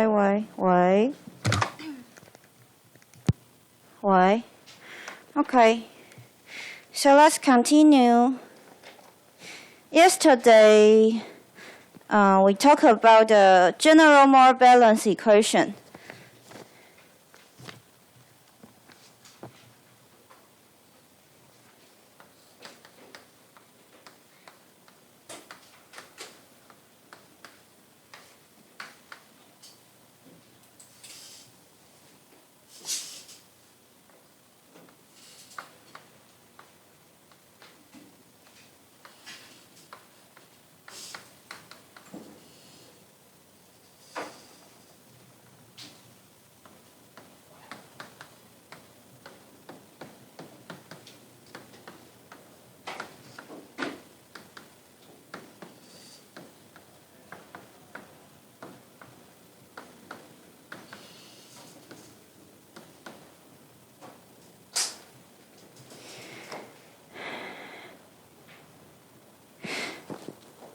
Why? Okay. So let's continue. Yesterday, we talked about the general Moore balance equation.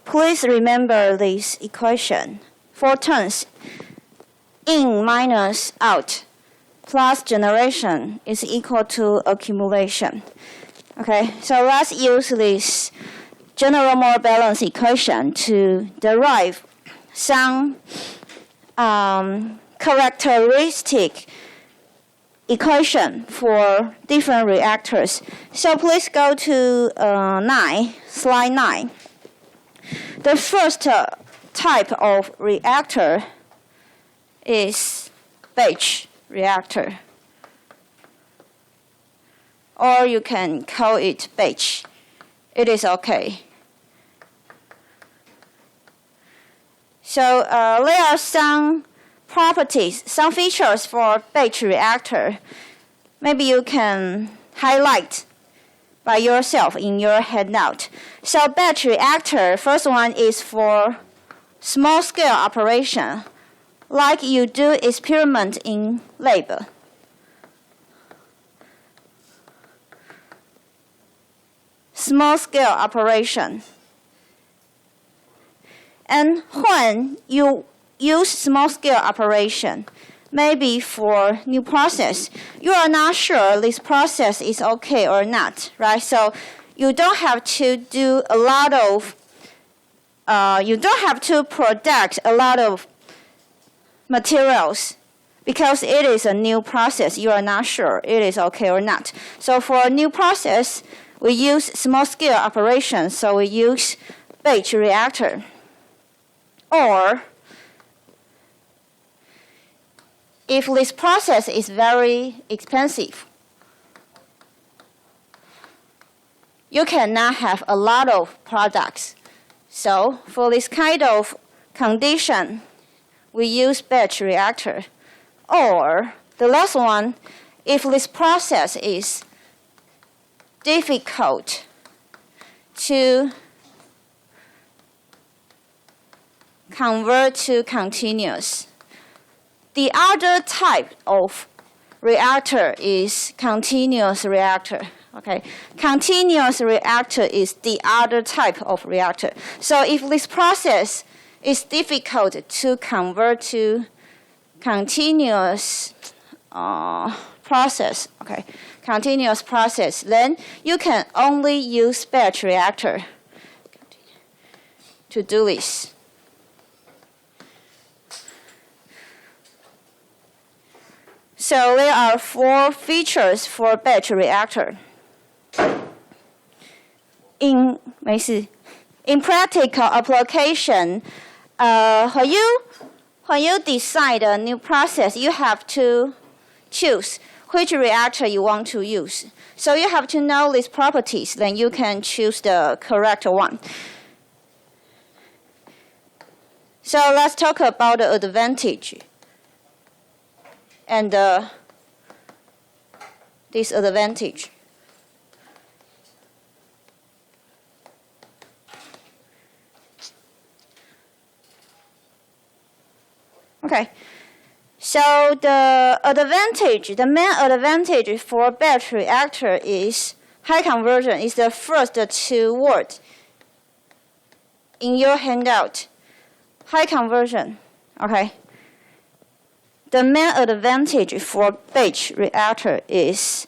Please remember this equation. 4 terms, in minus out, plus generation is equal to accumulation. Okay, so let's use this general Moore balance equation to derive some characteristic equation for different reactors. So please go to slide 9. The first type of reactor is batch reactor, or you can call it batch. It is okay. So there are some properties, some features for batch reactor. Maybe you can highlight by yourself in your handout. So batch reactor, first one is for small scale operation, like you do experiment in lab. Small scale operation. And when you use small scale operation, maybe for new process, you are not sure this process is okay or not, right? So you don't have to do a lot of, you don't have to produce a lot of materials because it is a new process. You are not sure it is okay or not. So for a new process, we use small scale operation. So we use batch reactor. Or if this process is very expensive, you cannot have a lot of products. So for this kind of condition, we use batch reactor. Or the last one, if this process is difficult to convert to continuous. The other type of reactor is continuous reactor. Okay, continuous reactor is the other type of reactor. So if this process is difficult to convert to continuous process, okay, continuous process, then you can only use batch reactor to do this. So there are 4 features for batch reactor. In practical application, when you decide a new process, you have to choose which reactor you want to use. So you have to know these properties, then you can choose the correct one. So let's talk about the advantage and disadvantage. Okay, so the main advantage for batch reactor is high conversion. Is the first 2 words in your handout. High conversion, okay. the main advantage for batch reactor is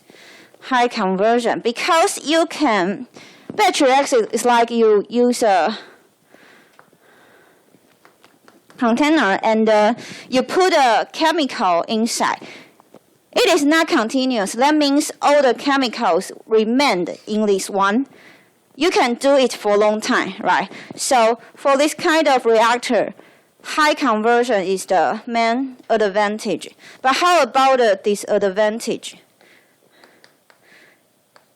high conversion, because you can, batch reactor is like you use a container and you put a chemical inside. It is not continuous. That means all the chemicals remain in this one. You can do it for a long time, right? So for this kind of reactor, high conversion is the main advantage. But how about the disadvantage?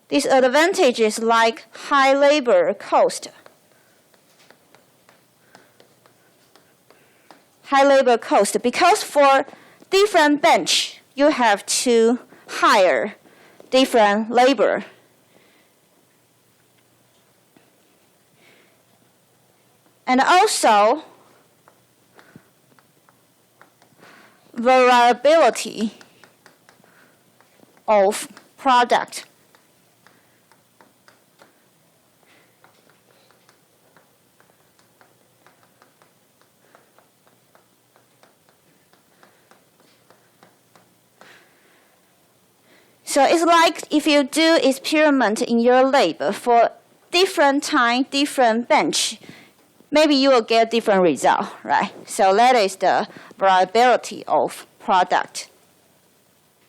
Disadvantage is like high labor cost. High labor cost, because for different bench, you have to hire different labor. And also, variability of product. So it's like if you do experiment in your lab for different time, different bench, maybe you will get different result, right? So that is the variability of product.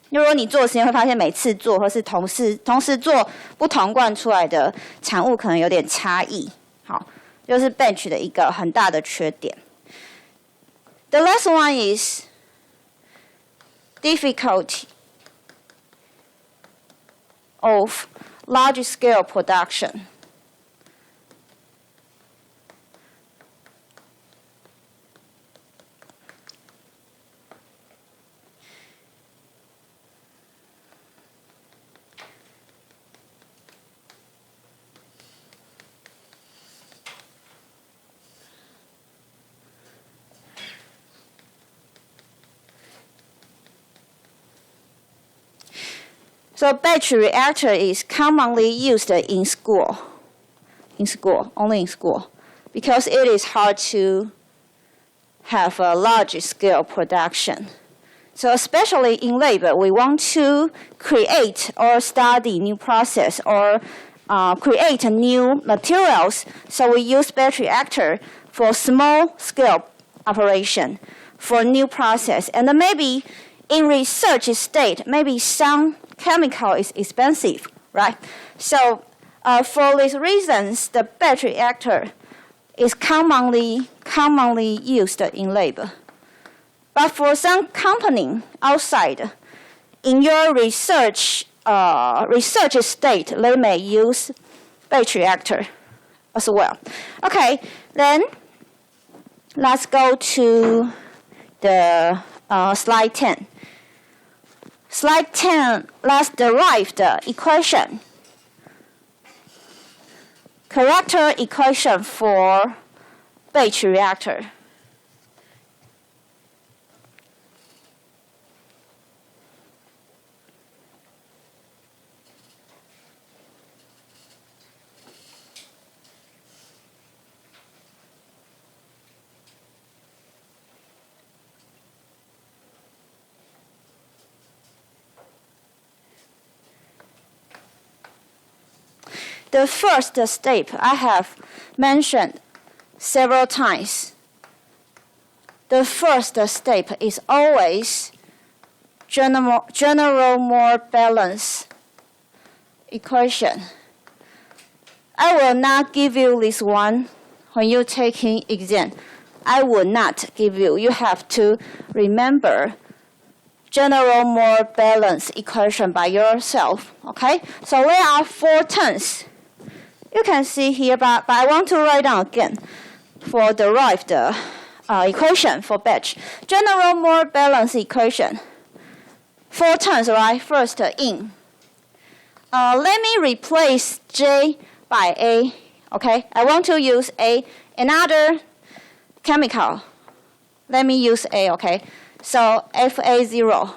如果你做实验会发现每次做或是同时做不同罐出来的产物可能有点差异，好，就是 bench 的一个很大的缺点。The last one is difficulty of large-scale production. So batch reactor is commonly used in school, only in school, because it is hard to have a large-scale production. So especially in lab, we want to create or study new process or create new materials. So we use batch reactor for small-scale operation, for new process, and maybe in research state, maybe some chemical is expensive, right? So for these reasons, the batch reactor is commonly used in lab. But for some company outside, in your research state, they may use batch reactor as well. Okay, then let's go to the slide 10. Slide 10, let's derive the equation. Character equation for batch reactor. The first step I have mentioned several times. The first step is always general Moore balance equation. I will not give you this one when you're taking exam. I will not give you. You have to remember general Moore balance equation by yourself. Okay? So there are 4 terms. You can see here, but I want to write down again for derive the equation for batch. General Moore balance equation. 4 terms, right? First, in. Let me replace J by A. Okay, I want to use A, another chemical. Let me use A, okay? So FA0.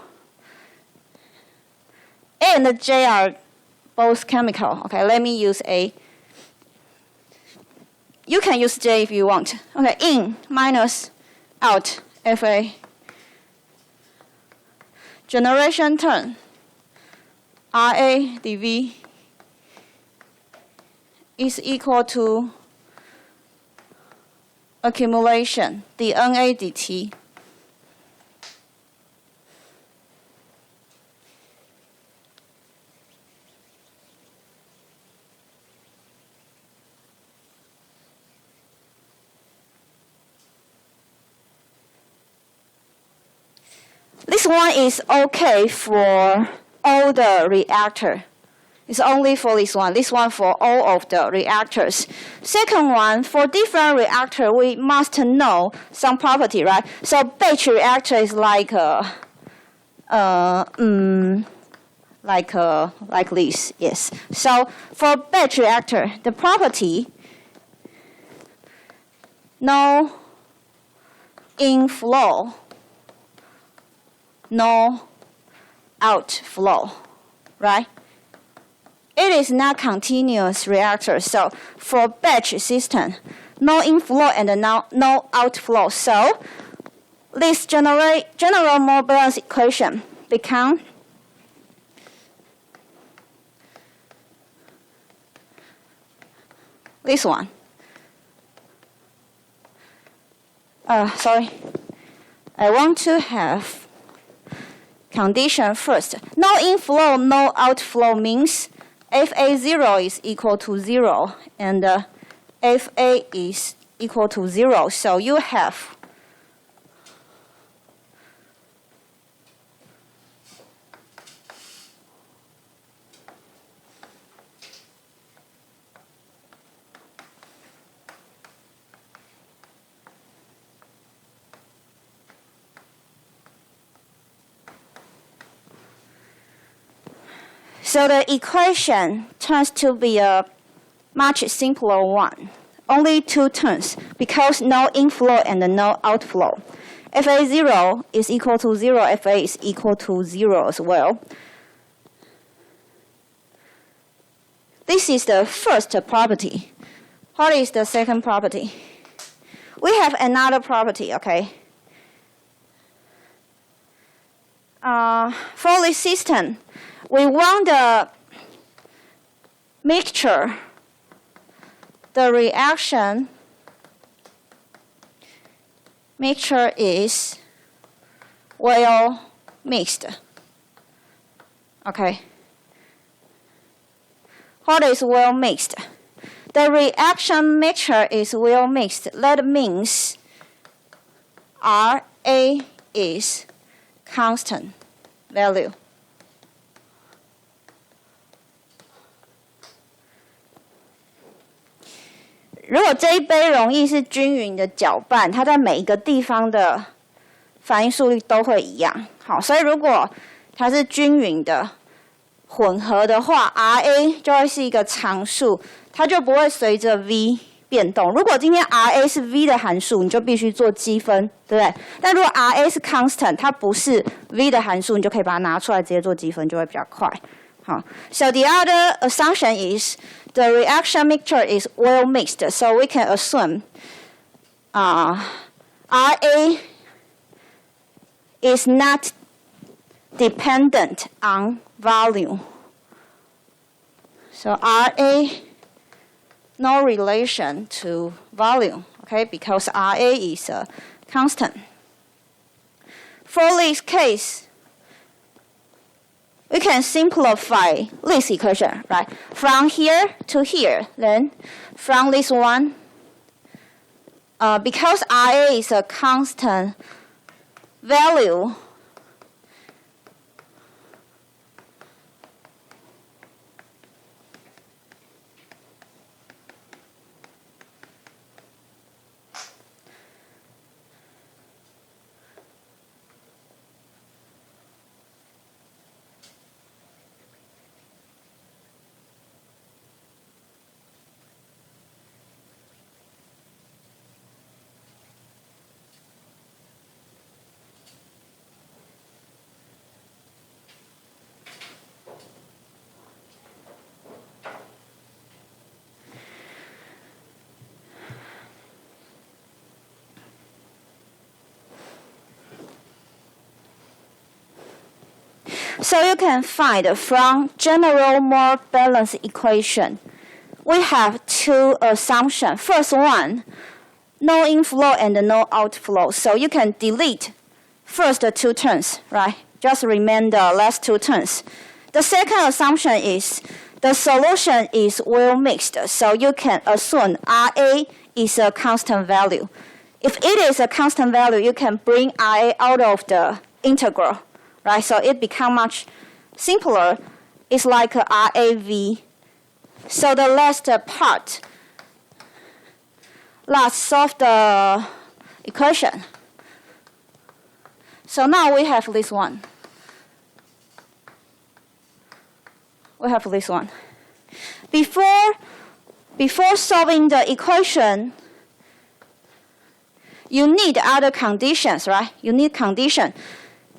A and J are both chemical. Okay, let me use A. You can use J if you want. Okay, in minus out FA. generation term, RA dV is equal to accumulation, dNA dt. This one is okay for all the reactor. It's only for this one. This one for all of the reactors. Second one, for different reactor, we must know some property, right? So batch reactor is like this, yes. So for batch reactor, the property, no inflow, no outflow, right? It is not continuous reactor, so for batch system, no inflow and no outflow. So this general mole balance equation become this one. Sorry, I want to have condition first. No inflow, no outflow means FA0 is equal to 0 and FA is equal to 0. So you have so the equation turns to be a much simpler one. Only two terms because no inflow and no outflow. FA0 is equal to 0, FA is equal to 0 as well. This is the first property. What is the second property? We have another property, okay? For this system, we want the mixture, the reaction mixture is well mixed. Okay. What is well mixed? The reaction mixture is well mixed. That means RA is constant value. 如果这一杯溶液是均匀的搅拌，它在每一个地方的反应速率都会一样。好，所以如果它是均匀的混合的话 ，RA 就会是一个常数，它就不会随着 V 变动。如果今天 RA 是 V 的函数，你就必须做积分，对不对？但如果 RA 是 constant， 它不是 V 的函数，你就可以把它拿出来直接做积分，就会比较快。好 ，So the other assumption is the reaction mixture is well mixed, so we can assume RA is not dependent on volume. So RA no relation to volume, okay, because RA is a constant. For this case, we can simplify this equation, right? From here to here, then from this one, because RA is a constant value, So you can find from general more balanced equation, we have two assumptions. First one, no inflow and no outflow. So you can delete first two terms, right? Just remain the last two terms. The second assumption is the solution is well mixed. So you can assume RA is a constant value. If it is a constant value, you can bring RA out of the integral, right? So it becomes much simpler. It's like a RAV. So the last part, let's solve the equation. So now we have this one. We have this one. Before solving the equation, you need other conditions, right? You need condition.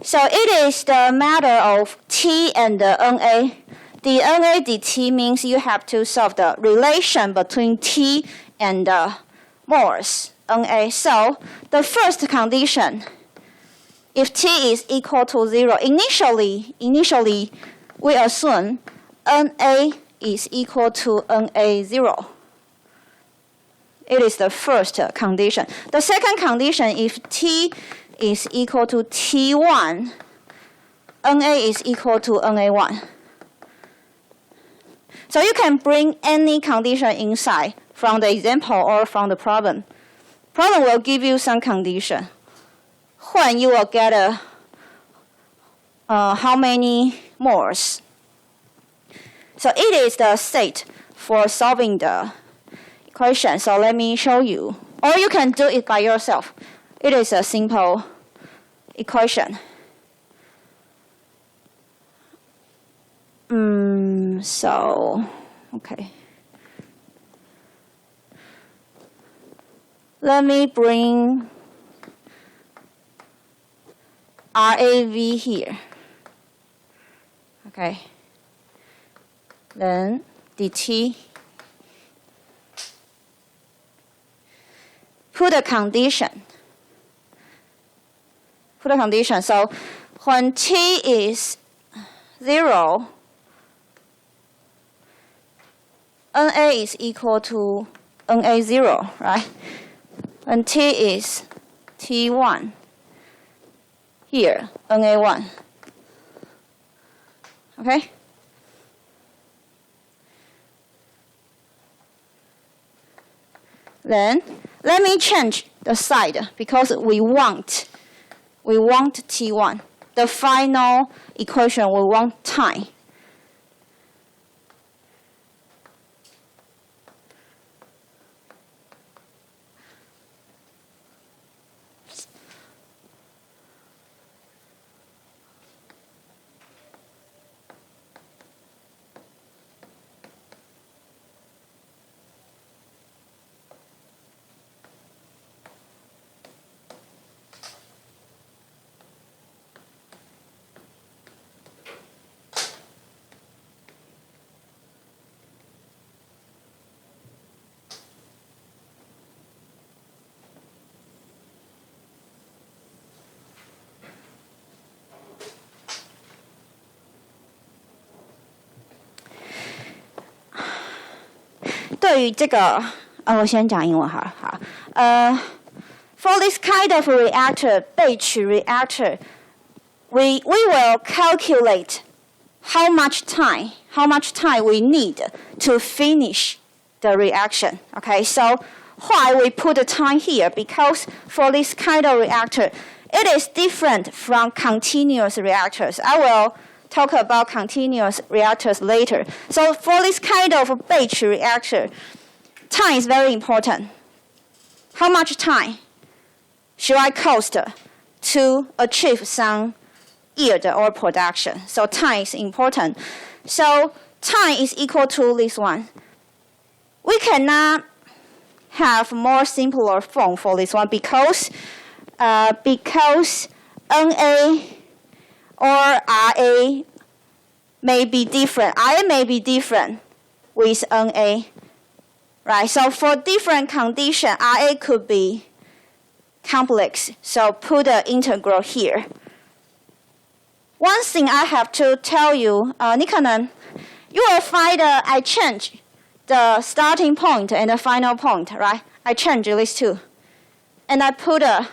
So it is the matter of T and the NA. The NA dt means you have to solve the relation between T and the moles, NA. So the first condition, if T is equal to 0, initially we assume NA is equal to NA0. It is the first condition. The second condition, if T is equal to T1, NA is equal to NA1. So you can bring any condition inside from the example or from the problem. Problem will give you some condition. When you will get how many moles. So it is the state for solving the equation. So let me show you. Or you can do it by yourself. It is a simple equation. Okay. Let me bring RAV here. Okay. Then dt. Put a condition. So when T is 0, NA is equal to NA0, right? When T is T1, here, NA1. Okay? Then let me change the side because we want T1. The final equation we want time. For this kind of reactor, 备取 reactor, we will calculate how much time we need to finish the reaction. Okay, so why we put the time here? Because for this kind of reactor, it is different from continuous reactors. I will talk about continuous reactors later. So for this kind of 备取 reactor, time is very important. How much time should I cost to achieve some yield or production? So time is important. So time is equal to this one. We cannot have more simpler form for this one because NA or RA may be different. RA may be different with NA, right? So for different condition, RA could be complex. So put the integral here. one thing I have to tell you, 你可能 you will find I change the starting point and the final point, right? I change these two. And I put a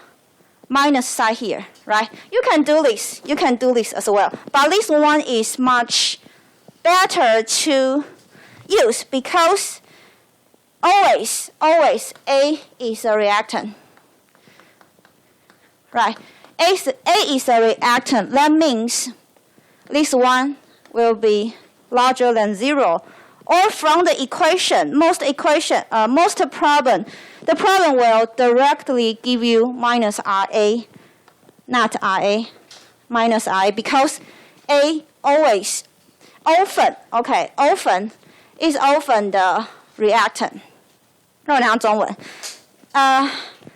minus sign here, right? You can do this. You can do this as well. But this one is much better to use because always A is a reactant. Right? A is a reactant. That means this one will be larger than 0. Or from the equation, most problem, the problem will directly give you minus RA, not RA, minus RA, because A often is often the reactant. 让我讲中文，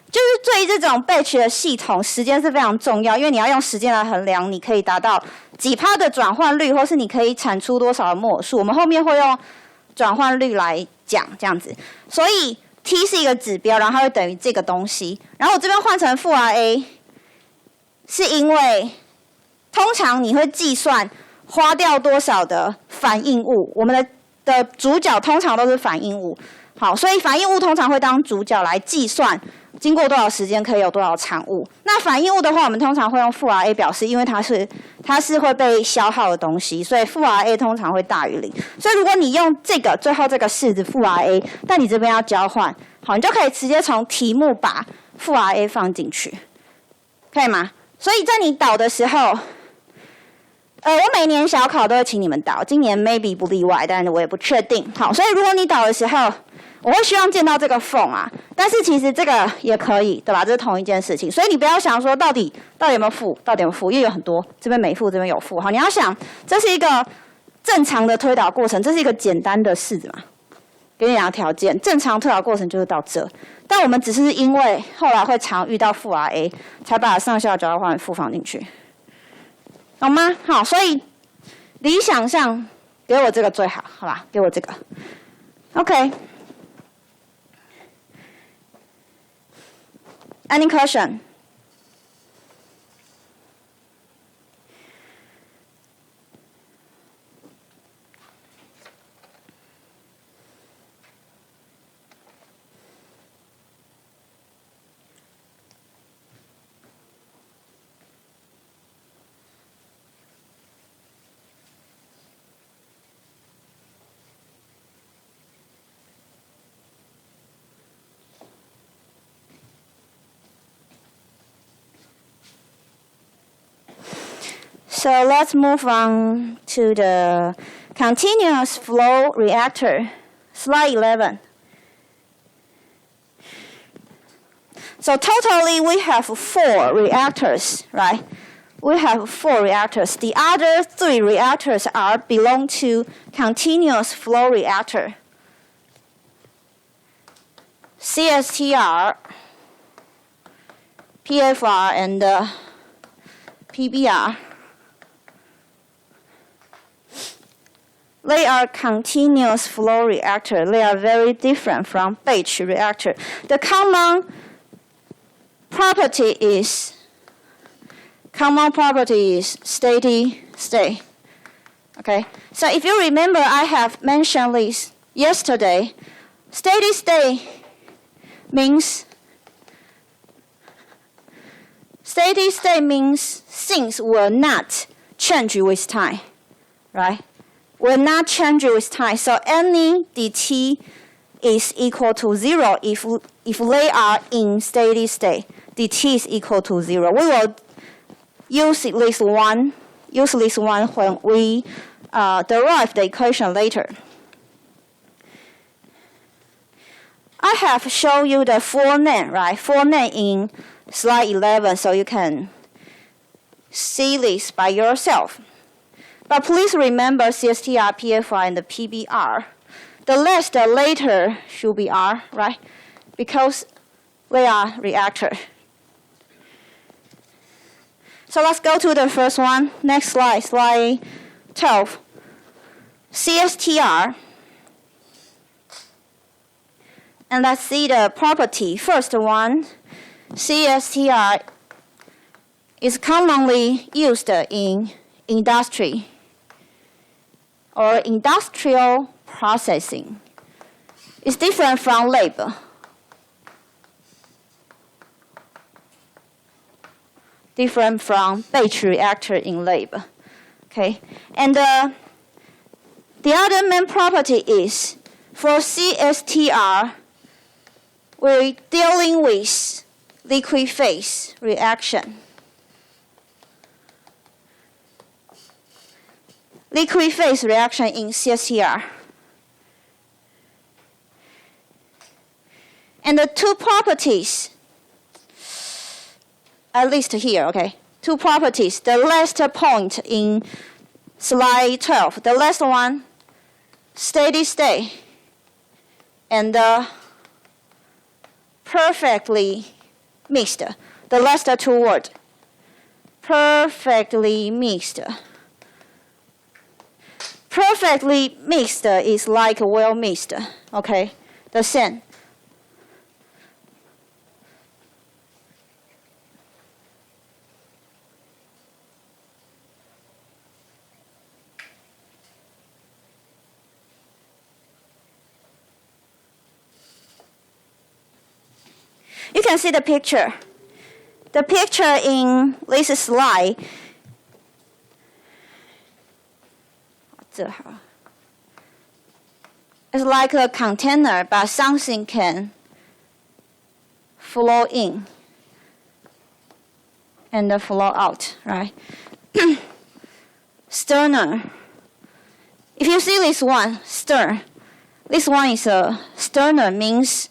就是对于这种 batch 的系统，时间是非常重要，因为你要用时间来衡量，你可以达到几%的转换率，或是你可以产出多少的末数。我们后面会用转换率来讲，这样子。所以 T 是一个指标，然后它会等于这个东西。然后我这边换成负 RA， 是因为通常你会计算花掉多少的反应物，我们的主角通常都是反应物。好，所以反应物通常会当主角来计算经过多少时间可以有多少产物。那反应物的话，我们通常会用负 RA 表示，因为它是会被消耗的东西，所以负 RA 通常会大于0。所以如果你用这个最后这个式子负 RA， 但你这边要交换，好，你就可以直接从题目把负 RA 放进去，可以吗？所以在你导的时候，我每年小考都会请你们导，今年 maybe 不例外，但是我也不确定。好，所以如果你导的时候，我会希望见到这个缝啊，但是其实这个也可以，对吧？这是同一件事情，所以你不要想说到底有没有负，到底有没有负，因为有很多这边没负，这边有负。好，你要想这是一个正常的推导过程，这是一个简单的式子嘛，给你两个条件，正常推导过程就是到这，但我们只是因为后来会常遇到负 RA， 才把上下交换负放进去，懂吗？好，所以理想上给我这个最好，好吧？给我这个 ，OK。Any question? So let's move on to the continuous flow reactor, slide 11. So totally we have 4 reactors, right? We have 4 reactors. The other 3 reactors belong to continuous flow reactor. CSTR, PFR, and PBR. They are continuous flow reactor. They are very different from batch reactor. The common property is steady state. Okay. So if you remember, I have mentioned this yesterday. Steady state means things will not change with time, right? Will not change with time. So any dt is equal to 0 if they are in steady state. dt is equal to 0. We will use this one when we derive the equation later. I have shown you the full name, right? Full name in slide 11, so you can see this by yourself. But please remember CSTR, PFR, and the PBR. The less, the later should be R, right? Because they are reactor. So let's go to the first one. Next slide, slide 12. CSTR. And let's see the property. First one, CSTR is commonly used in industry or industrial processing. It's different from lab. Different from batch reactor in lab. Okay, and the other main property is for CSTR, we're dealing with liquid phase reaction. Liquid phase reaction in CSTR. And the two properties, at least here, okay, two properties. The last point in slide 12, the last one, steady state, and perfectly mixed. The last two words, perfectly mixed. Perfectly mixed is like well mixed, okay, the same. You can see the picture. The picture in this slide. It's like a container, but something can flow in and flow out, right? Sterner. If you see this one, stern, this one is a sterner, means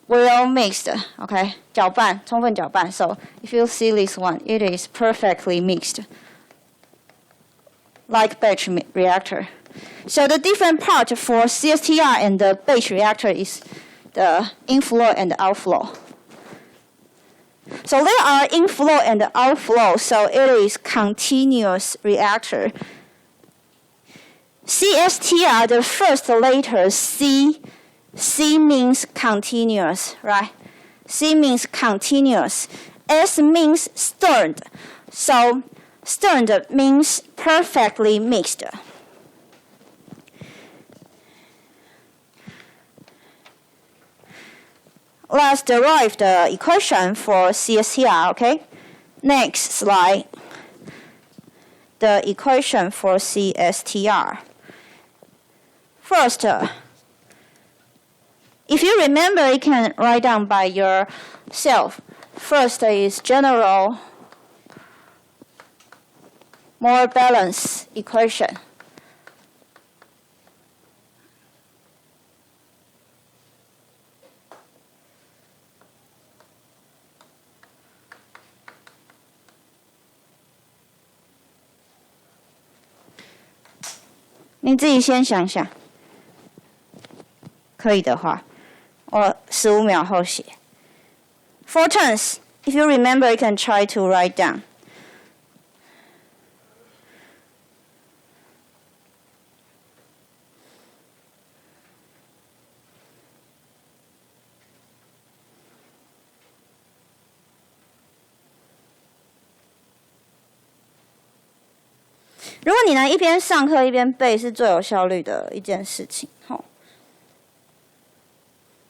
well mixed, okay? 搅拌，充分搅拌. So if you see this one, it is perfectly mixed, like batch reactor. So the different part for CSTR and the batch reactor is the inflow and the outflow. So there are inflow and outflow, so it is continuous reactor. CSTR, the first letter C, C means continuous, right? C means continuous. S means stirred. So stirred means perfectly mixed. Let's derive the equation for CSTR, okay? Next slide. The equation for CSTR. First, if you remember, you can write down by yourself. First is general more balanced equation.你自己先想想，可以的话，我15秒后写。4 terms, if you remember, you can try to write down. 如果你能一边上课一边背，是最有效率的一件事情。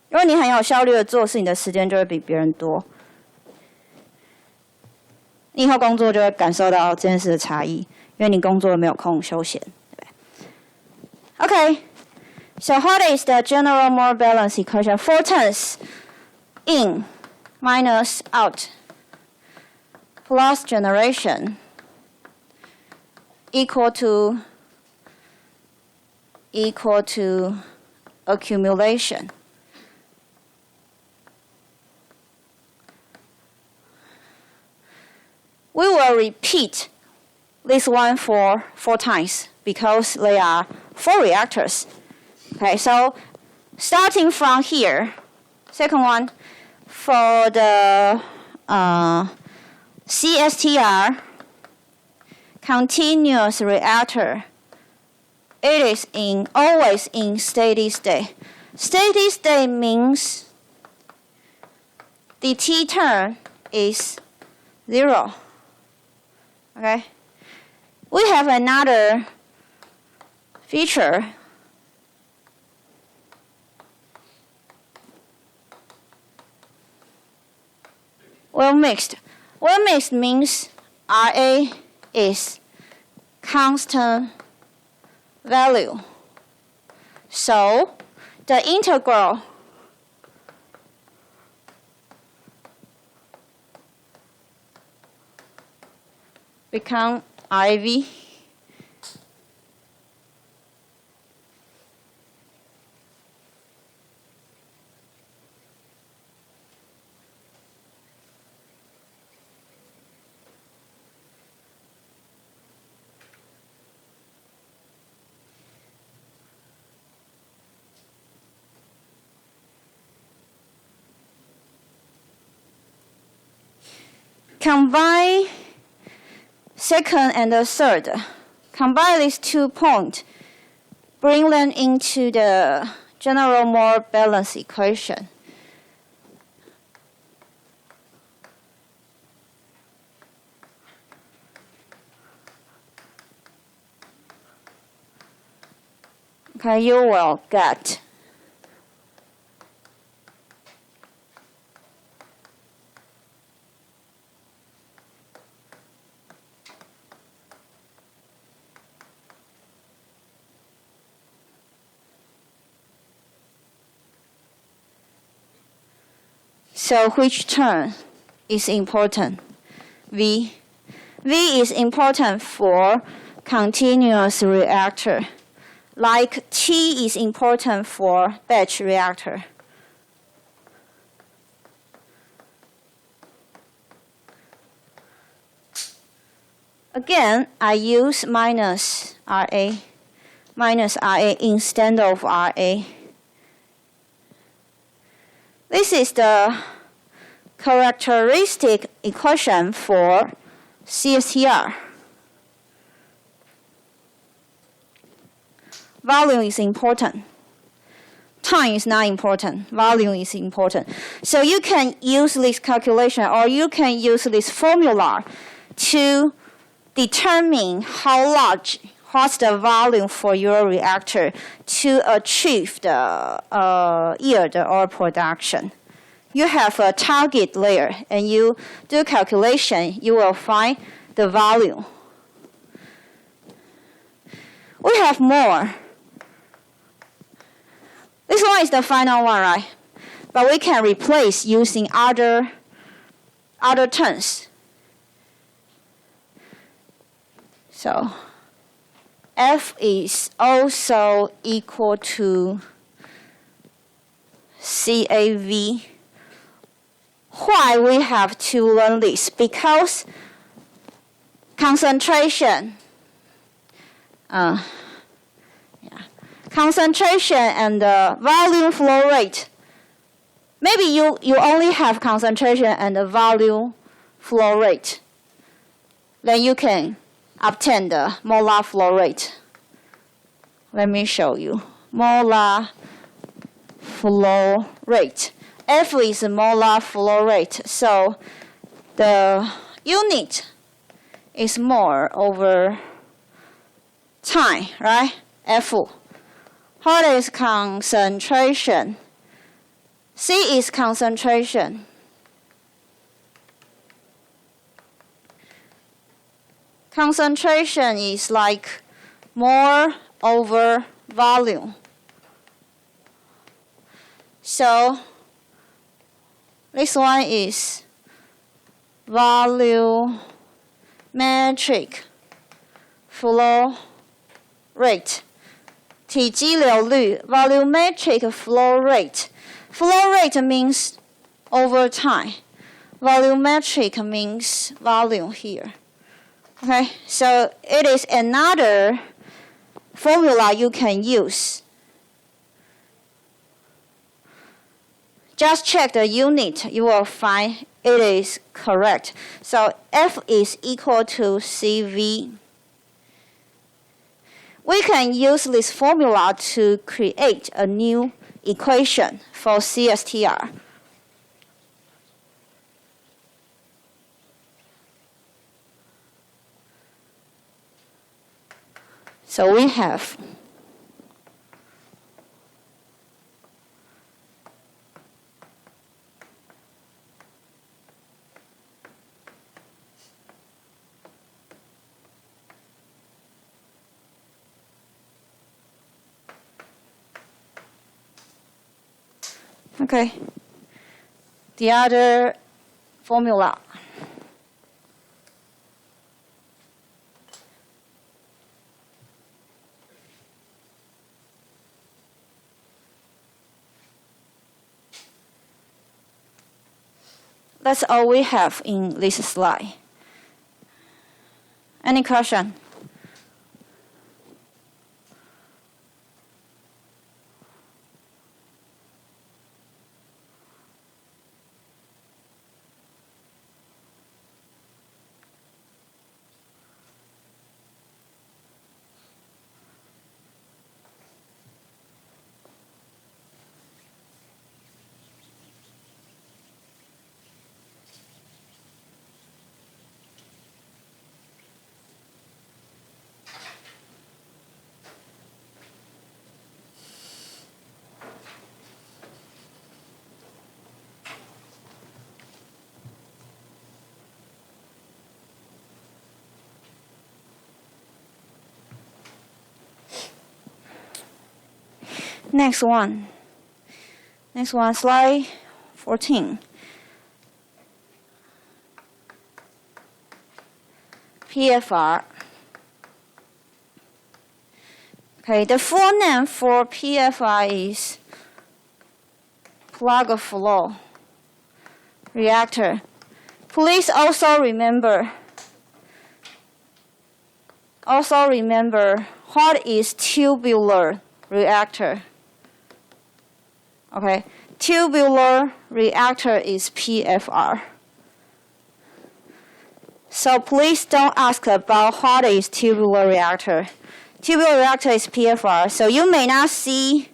如果你很有效率的做事，你的时间就会比别人多。你以后工作就会感受到这件事的差异，因为你工作没有空休闲。Okay, so what is the general more balanced equation? 4 terms, in minus out plus generation equal to accumulation. We will repeat this one for 4 times because there are 4 reactors. Okay, so starting from here, second one, for the CSTR, continuous reactor, it is always in steady state. Steady state means the T term is 0. Okay. We have another feature. Well mixed. Well mixed means RA is constant value. So the integral become IV. Combine second and the third. Combine these 2 points. Bring them into the general Moore balance equation. Okay, you will get so which term is important? V. V is important for continuous reactor, like T is important for batch reactor. Again, I use minus RA instead of RA. This is the characteristic equation for CSTR. Volume is important. Time is not important. Volume is important. So you can use this calculation or you can use this formula to determine how large, what's the volume for your reactor to achieve the yield or production. You have a target layer and you do calculation, you will find the volume. We have more. This one is the final one, right? But we can replace using other terms. So F is also equal to CAV. Why we have to learn this? Because concentration, concentration and volume flow rate. Maybe you only have concentration and volume flow rate. Then you can obtain the molar flow rate. Let me show you. Molar flow rate. F is molar flow rate. So the unit is more over time, right? F. What is concentration? C is concentration. Concentration is like more over volume. So this one is volumetric flow rate. 体积流率 volumetric flow rate. Flow rate means over time. Volumetric means volume here. Okay, so it is another formula you can use. Just check the unit, you will find it is correct. So F is equal to CV. We can use this formula to create a new equation for CSTR. So we have okay. The other formula. That's all we have in this slide. Any question? Next one, slide 14. PFR. Okay, the full name for PFR is plug flow reactor. Please also remember what is tubular reactor. Okay, tubular reactor is PFR. So please don't ask about what is tubular reactor. Tubular reactor is PFR. So you may not see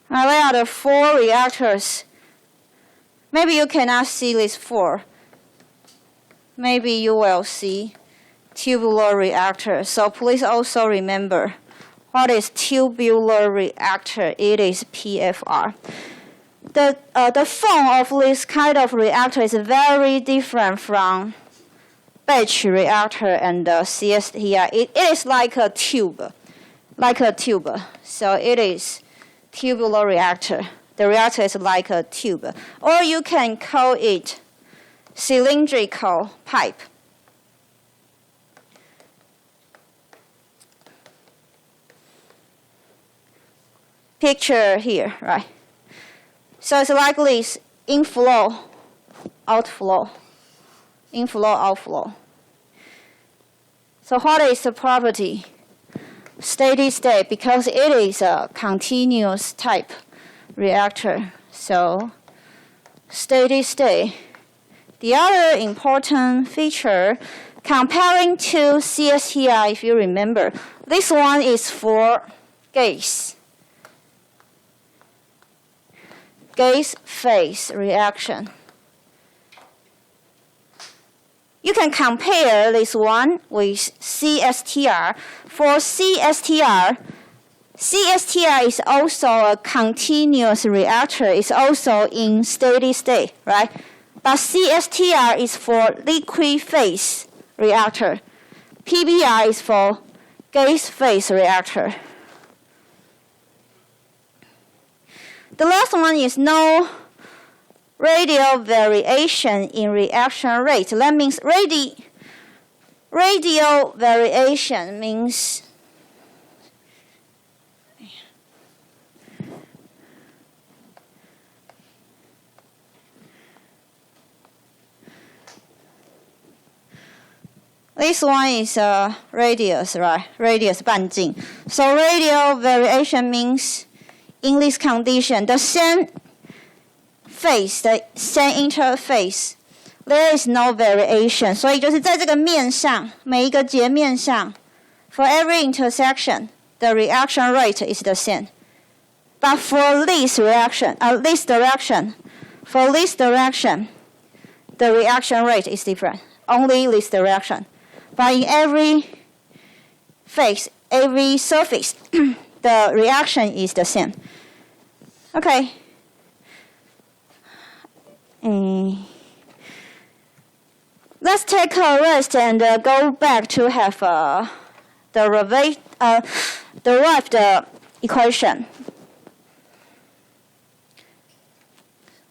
there are the 4 reactors. Maybe you cannot see these 4. Maybe you will see tubular reactor. So please also remember what is tubular reactor. It is PFR. The form of this kind of reactor is very different from batch reactor and CSTR. It is like a tube, So it is tubular reactor. The reactor is like a tube. Or you can call it cylindrical pipe. Picture here, right? So it's like this: inflow, outflow, inflow, outflow. So what is the property? Steady state, because it is a continuous type reactor. So steady state. The other important feature, comparing to CSTR, if you remember, this one is for gas phase reaction. You can compare this one with CSTR. For CSTR is also a continuous reactor. It's also in steady state, right? But CSTR is for liquid phase reactor. PBR is for gas phase reactor. The last one is no radial variation in reaction rate. That means radial variation means this one is radius, right? Radius 半径. So radial variation means in this condition, the same phase, the same interface, there is no variation. 所以就是在这个面上，每一个截面上 for every intersection, the reaction rate is the same. But for this direction, the reaction rate is different. Only this direction. But in every phase, every surface, the reaction is the same. Okay. Let's take a rest and go back to have derived equation.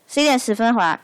11点10分回来。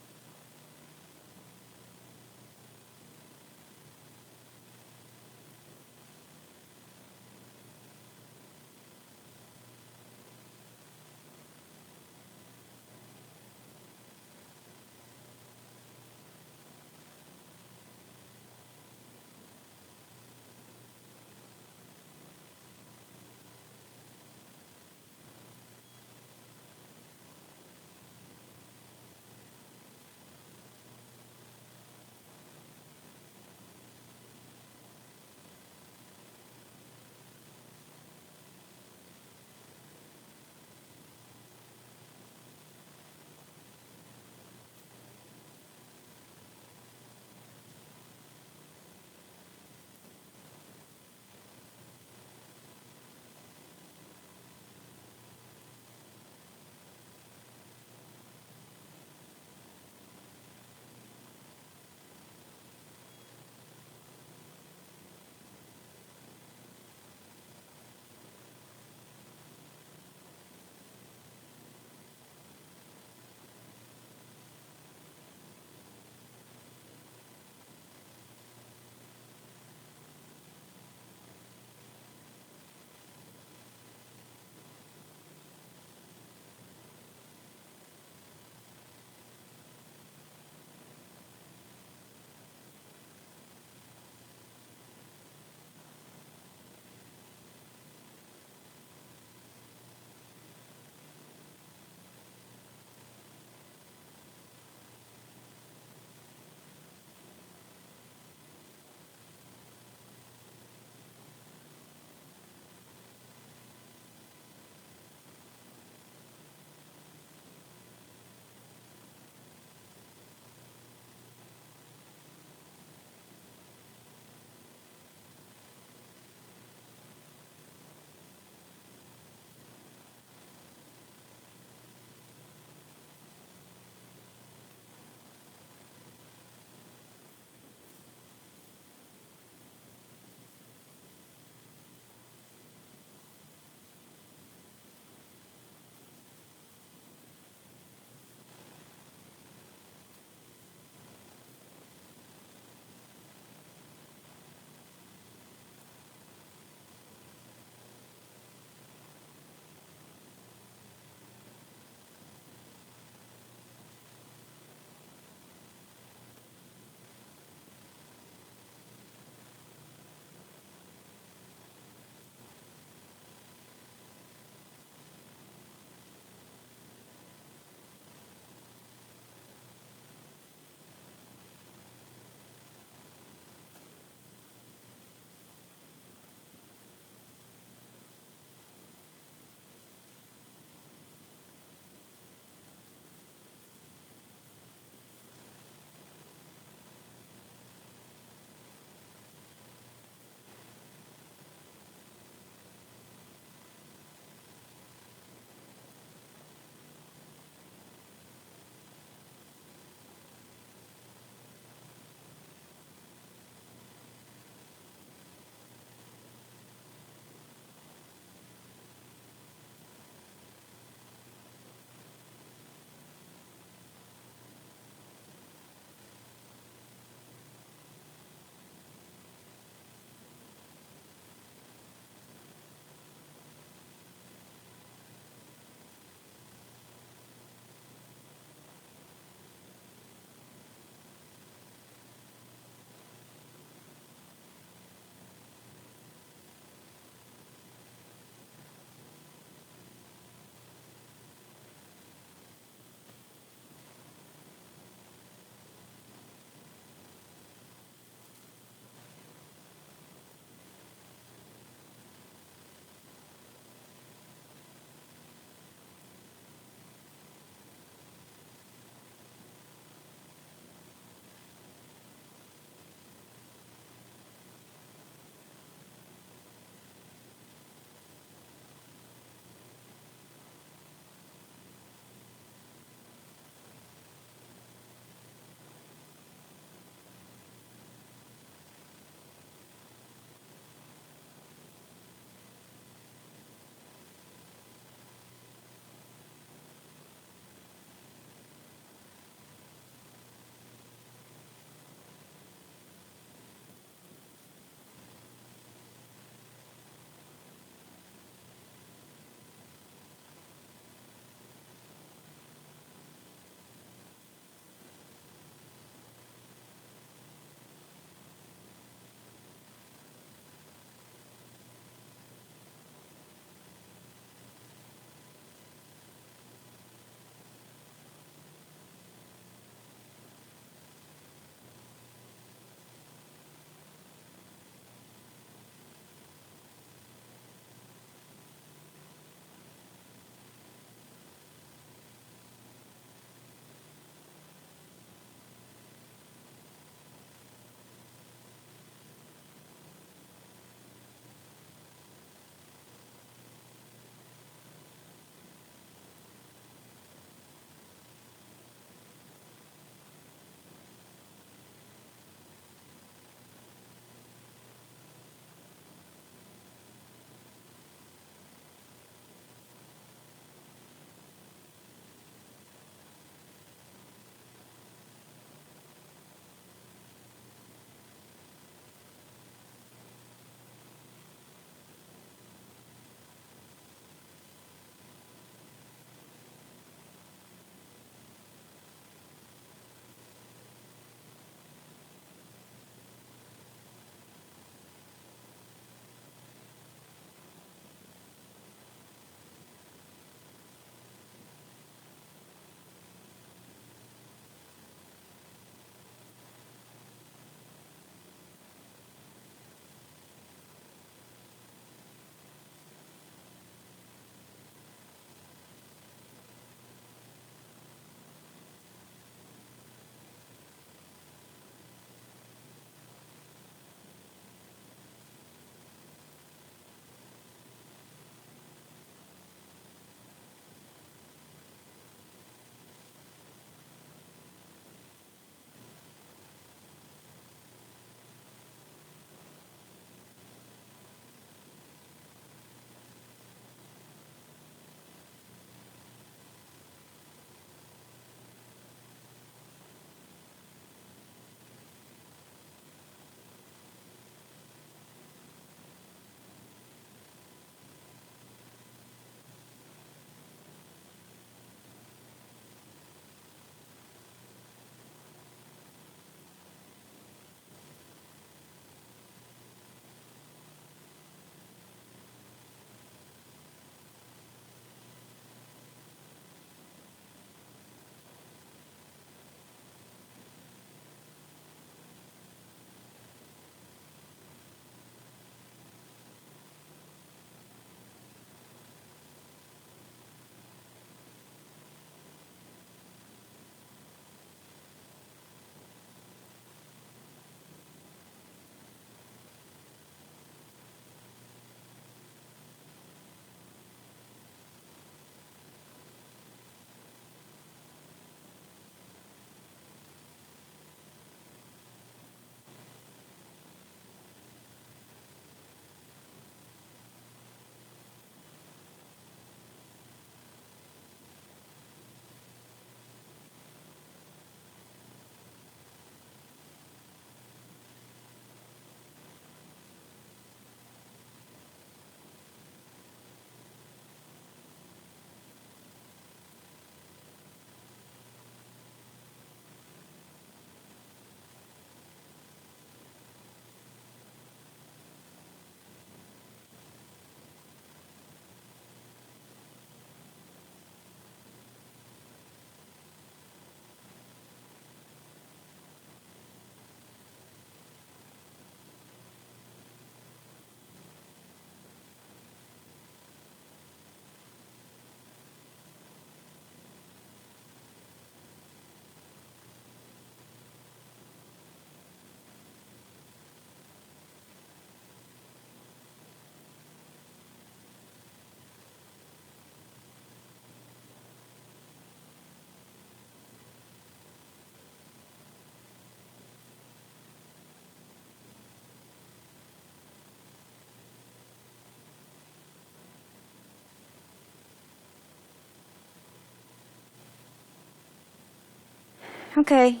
Okay.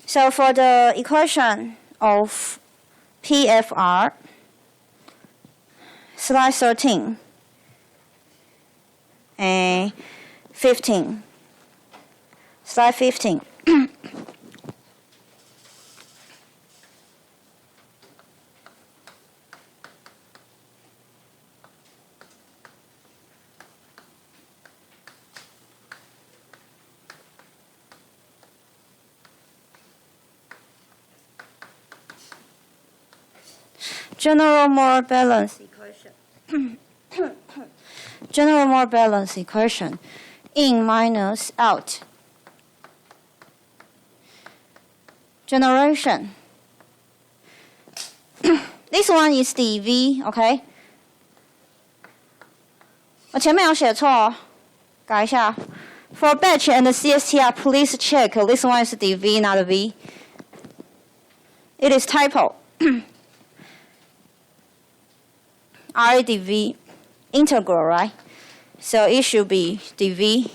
So for the equation of PFR, slide 13 and 15. Slide 15. General Moore balance equation. General Moore balance equation. In minus out. Generation. This one is dV, okay? 我前面有写错哦，改一下。For batch and CSTR, please check. This one is dV, not V. It is typo. RADV integral, right? So it should be dV.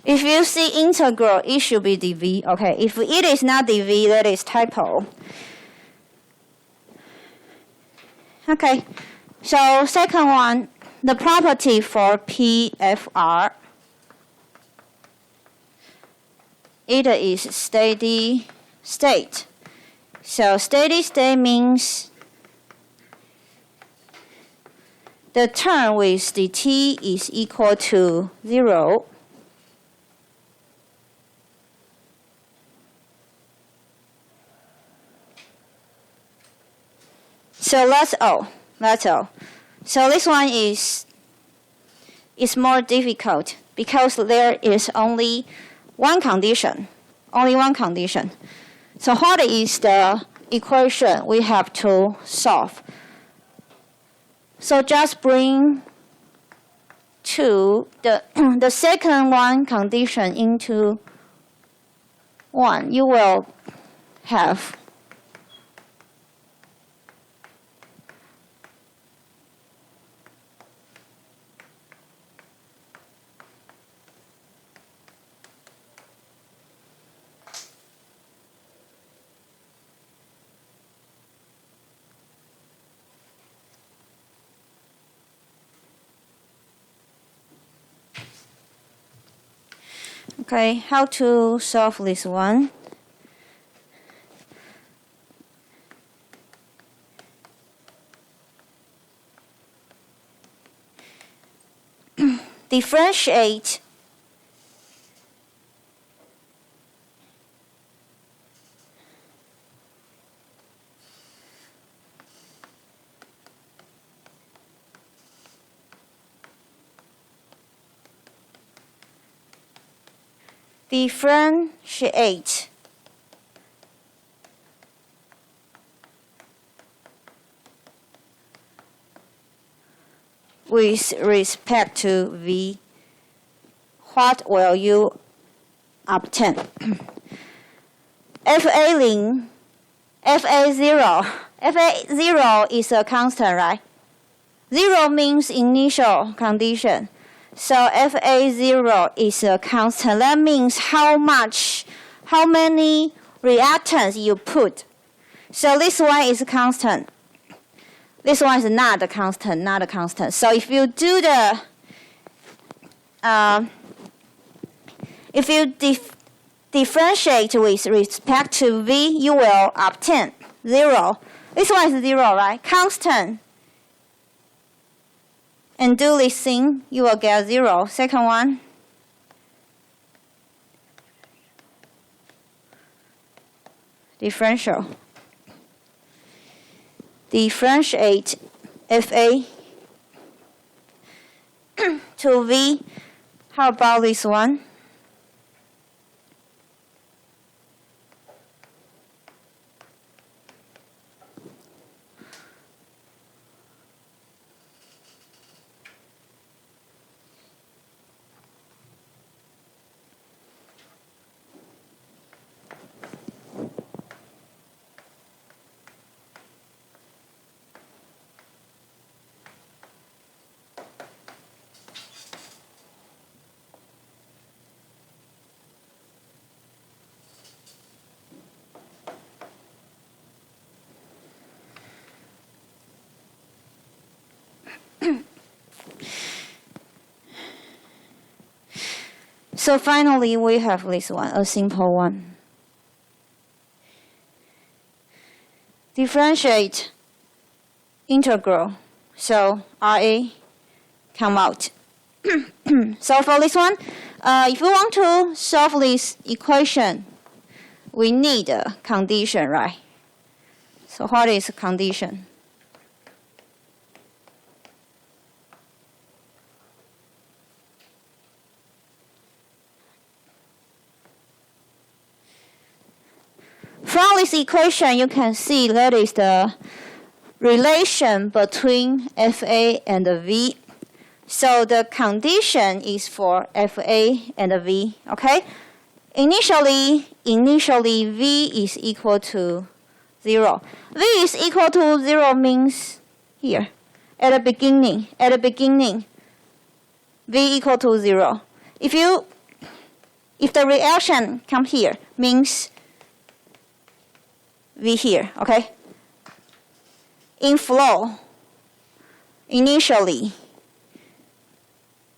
If you see integral, it should be dV. Okay, if it is not dV, that is typo. Okay, so second one, the property for PFR. It is steady state. So steady state means the term with the t is equal to 0. So that's all. That's all. So this one is more difficult because there is only one condition. Only one condition. So what is the equation we have to solve? So just bring the second one condition into one. You will have okay, how to solve this one? Differentiate with respect to V. What will you obtain? FA0, FA0 is a constant, right? 0 means initial condition. So FA0 is a constant. That means how many reactants you put. So this one is a constant. This one is not a constant, not a constant. So if you do the, if you differentiate with respect to V, you will obtain 0. This one is 0, right? Constant. And do this thing, you will get 0. Second one. Differential. Differentiate FA to V. How about this one? So finally, we have this one, a simple one. Differentiate integral. So RA come out. So for this one, if we want to solve this equation, we need a condition, right? So what is a condition? From this equation, you can see that is the relation between FA and V. So the condition is for FA and V, okay? Initially V is equal to 0. V is equal to 0 means here, at the beginning, V equal to 0. If the reaction come here, means V here, okay? In flow, initially,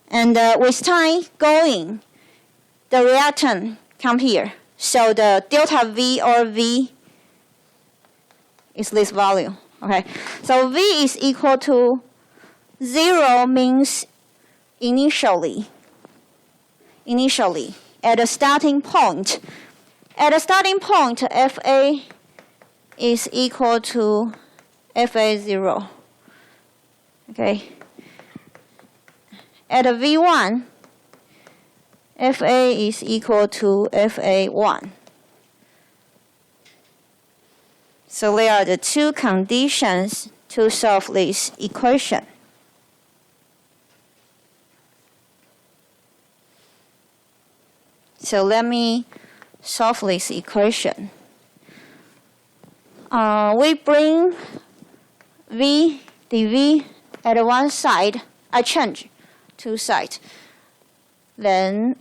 and with time going, the reactant come here. So the delta V or V is this value, okay? So V is equal to 0 means initially, at the starting point. At the starting point, FA is equal to FA0, okay? At V1, FA is equal to FA1. So there are the two conditions to solve this equation. So let me solve this equation. We bring V dV at one side. I change two sides. Then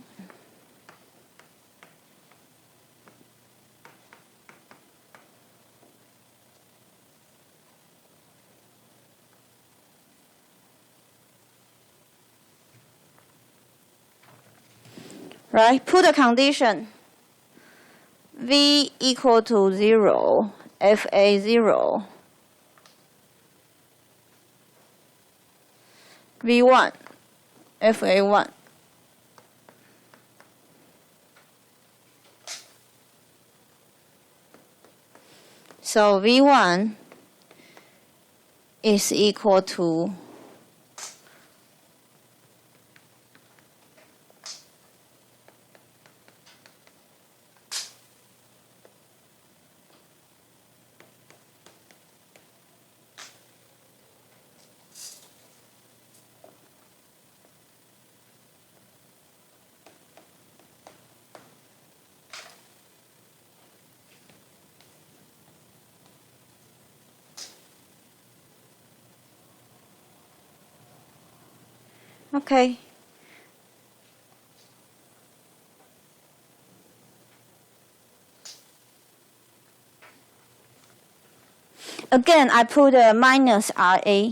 put a condition. V equal to 0, FA0. V1, FA1. So V1 is equal to okay. Again, I put a minus RA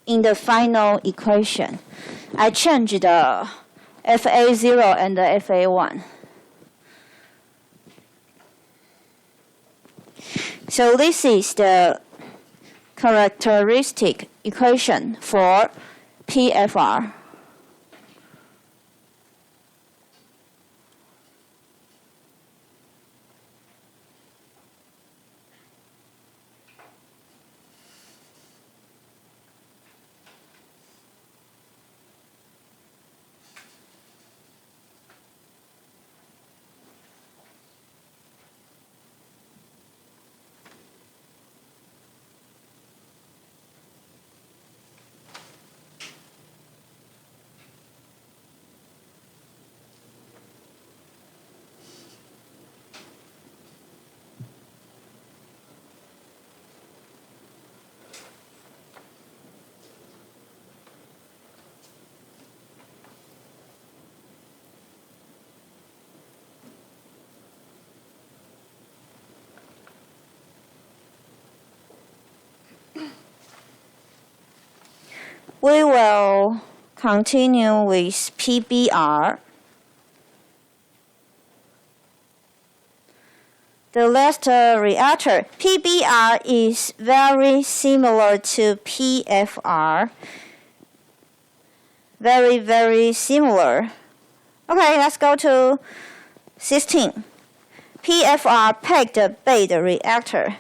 in the final equation. I change the FA0 and the FA1. So this is the characteristic equation for PFR. We will continue with PBR. the last reactor. PBr is very similar to PFR. Very, very similar. Okay, let's go to 16. PFR packed bed reactor.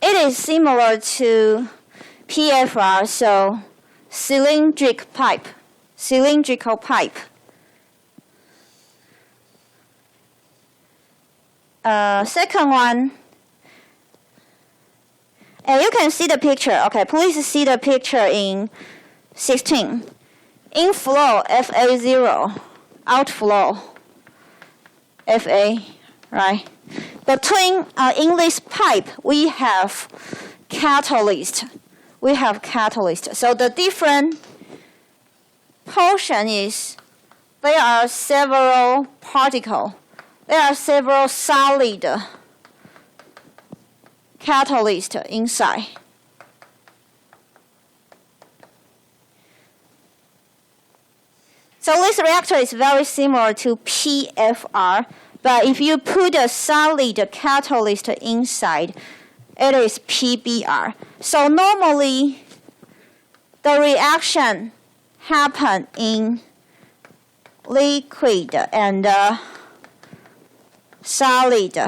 It is similar to PFR, so cylindrical pipe. Second one, and you can see the picture. Okay, please see the picture in 16. Inflow FA0, outflow FA, right? Between in this pipe, we have catalyst. So the different portion is there are several particles. There are several solid catalysts inside. So this reactor is very similar to PFR. But if you put a solid catalyst inside, it is PBr. So normally, the reaction happens in liquid and solid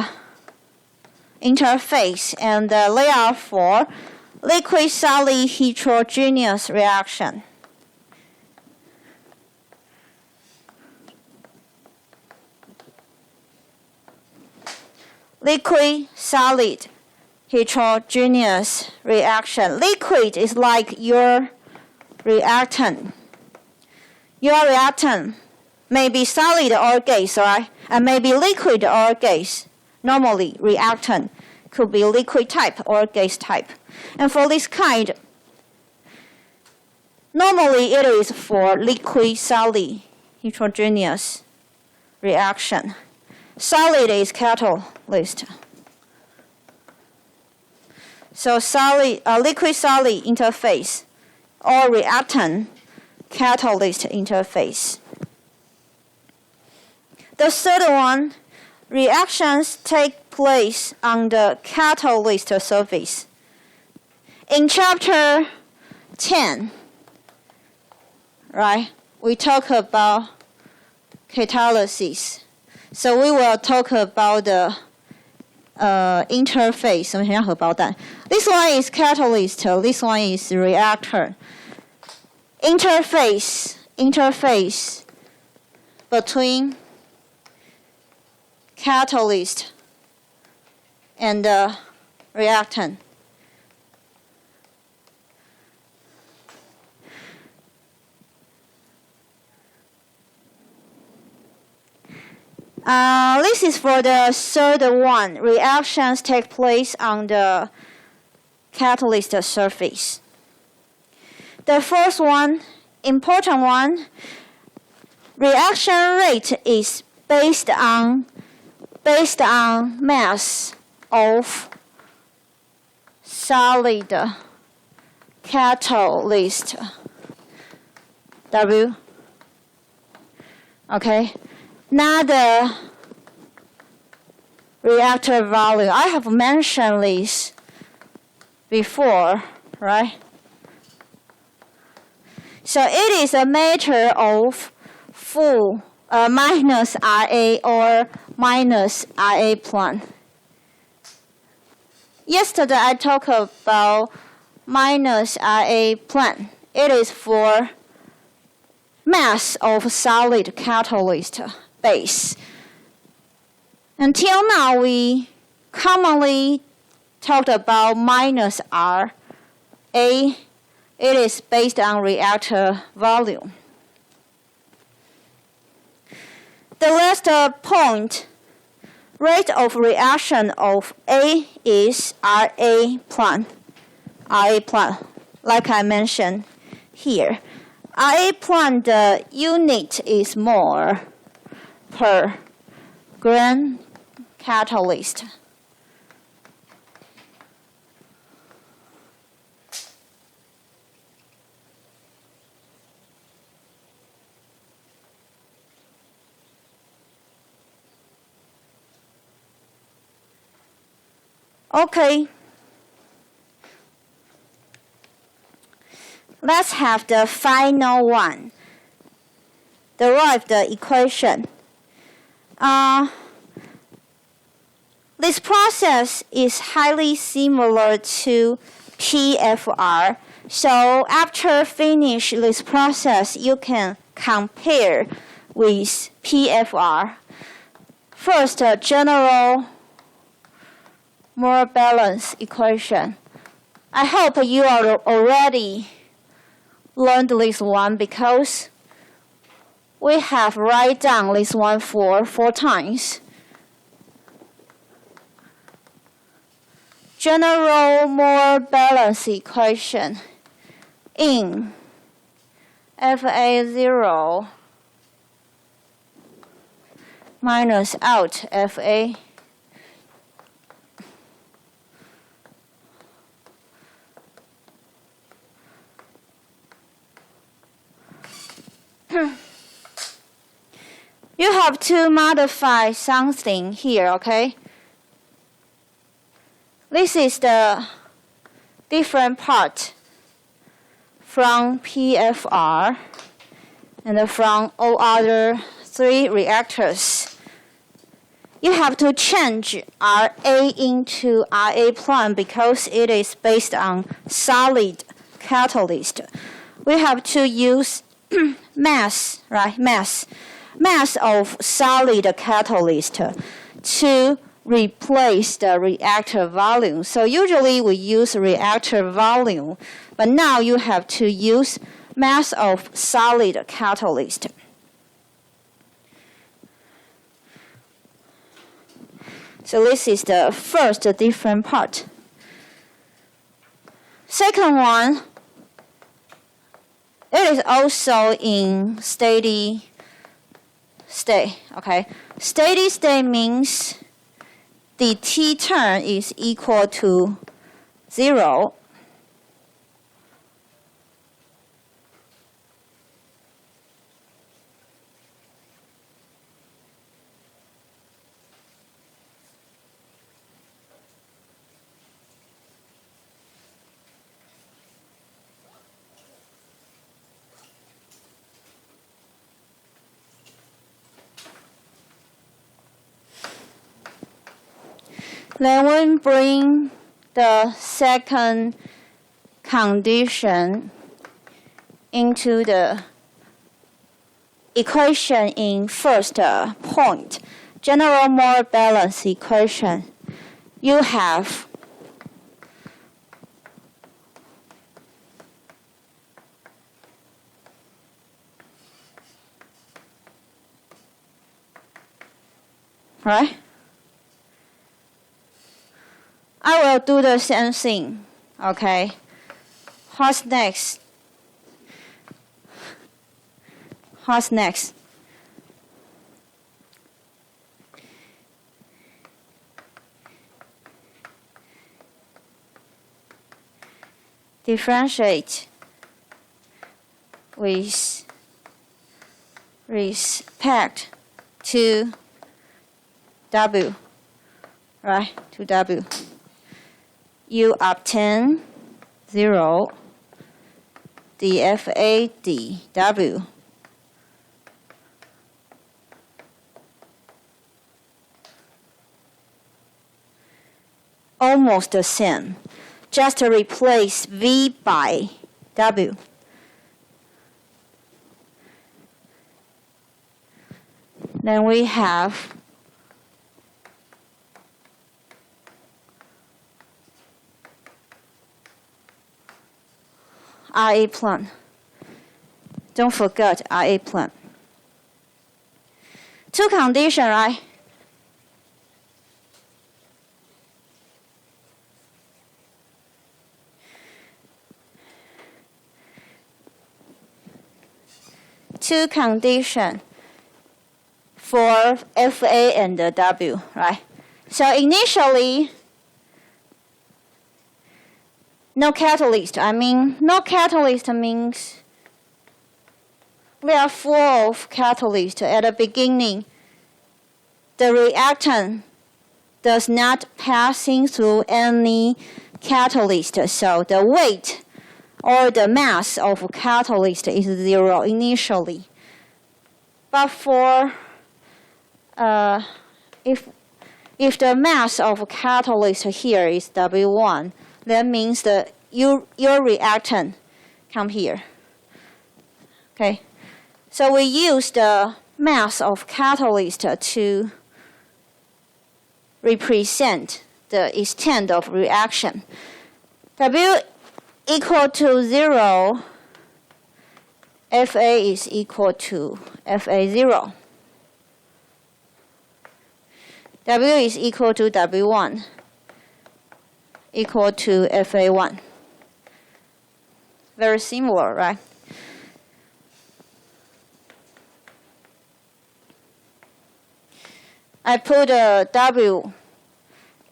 interface, and layer 4, liquid-solid heterogeneous reaction. Liquid-solid heterogeneous reaction. Liquid is like your reactant. Your reactant may be solid or gas, right? And may be liquid or gas. Normally, reactant could be liquid type or gas type. And for this kind, normally it is for liquid-solid heterogeneous reaction. Solid is catalyst. So liquid-solid interface or reactant catalyst interface. The third one, reactions take place on the catalyst surface. In chapter 10, right, we talk about catalysis. So we will talk about the interface. This one is catalyst. This one is reactor. Interface between catalyst and reactant. This is for the third one. Reactions take place on the catalyst surface. The first one, important one, reaction rate is based on mass of solid catalyst, W. Okay. Not the reactor volume. I have mentioned this before, right? So it is a matter of full minus RA or minus RA plan. Yesterday I talked about minus RA plan. It is for mass of solid catalyst base. Until now, we commonly talked about minus R. A, it is based on reactor volume. The last point, rate of reaction of A is RA plan. RA plan, like I mentioned here. RA plan, the unit is mole per gram catalyst. Okay. Let's have the final one. Derive the equation. This process is highly similar to PFR. So after finish this process, you can compare with PFR. First, general more balanced equation. I hope you already learned this one because we have write down this one for 4 times. General more balanced equation in FA0 minus out FA. You have to modify something here, okay? This is the different part from PFR and from all other 3 reactors. You have to change RA into RA plan because it is based on solid catalyst. We have to use mass, right? Mass of solid catalyst to replace the reactor volume. So usually we use reactor volume, but now you have to use mass of solid catalyst. So this is the first different part. Second one, it is also in steady state, okay? Steady state means the T term is equal to 0. Then we bring the second condition into the equation in first point. General more balanced equation. You have right? I will do the same thing, okay? What's next? What's next? Differentiate with respect to W, right? To W. You obtain 0 dFA dW. Almost the same. Just replace V by W. Then we have RA plan. Don't forget RA plan. 2 conditions, right? two conditions for Fa and W, right? So initially, no catalyst. No catalyst means they are full of catalyst at the beginning. The reactant does not passing through any catalyst, so the weight or the mass of catalyst is 0 initially. But for if the mass of catalyst here is W1, that means that your reactant come here. Okay, so we use the mass of catalyst to represent the extent of reaction. W equal to 0, Fa is equal to Fa0. W is equal to W1, equal to Fa1. Very similar, right? I put a W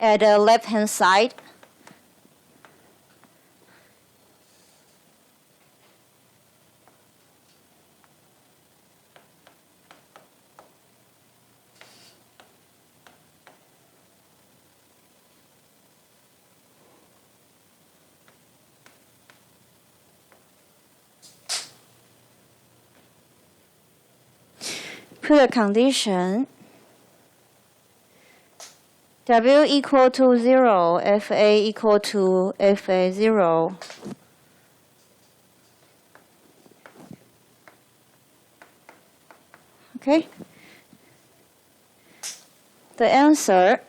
at the left-hand side. Put a condition W equal to 0, Fa equal to Fa0. Okay. The answer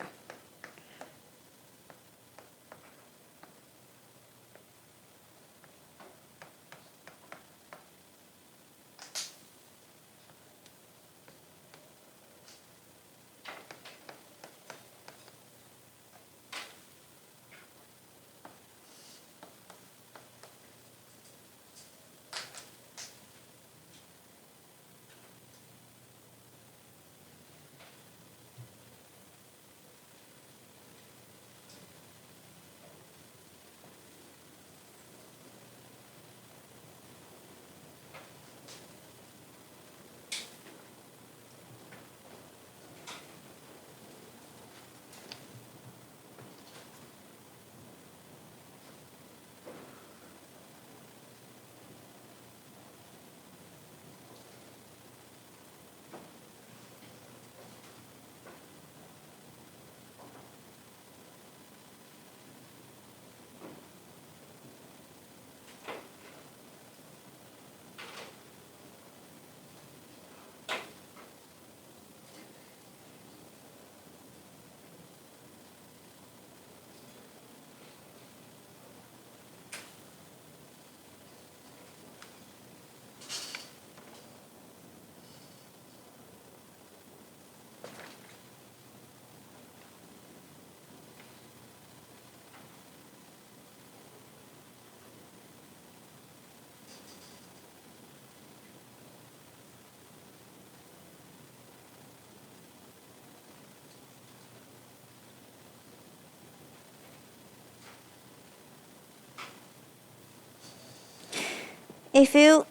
if you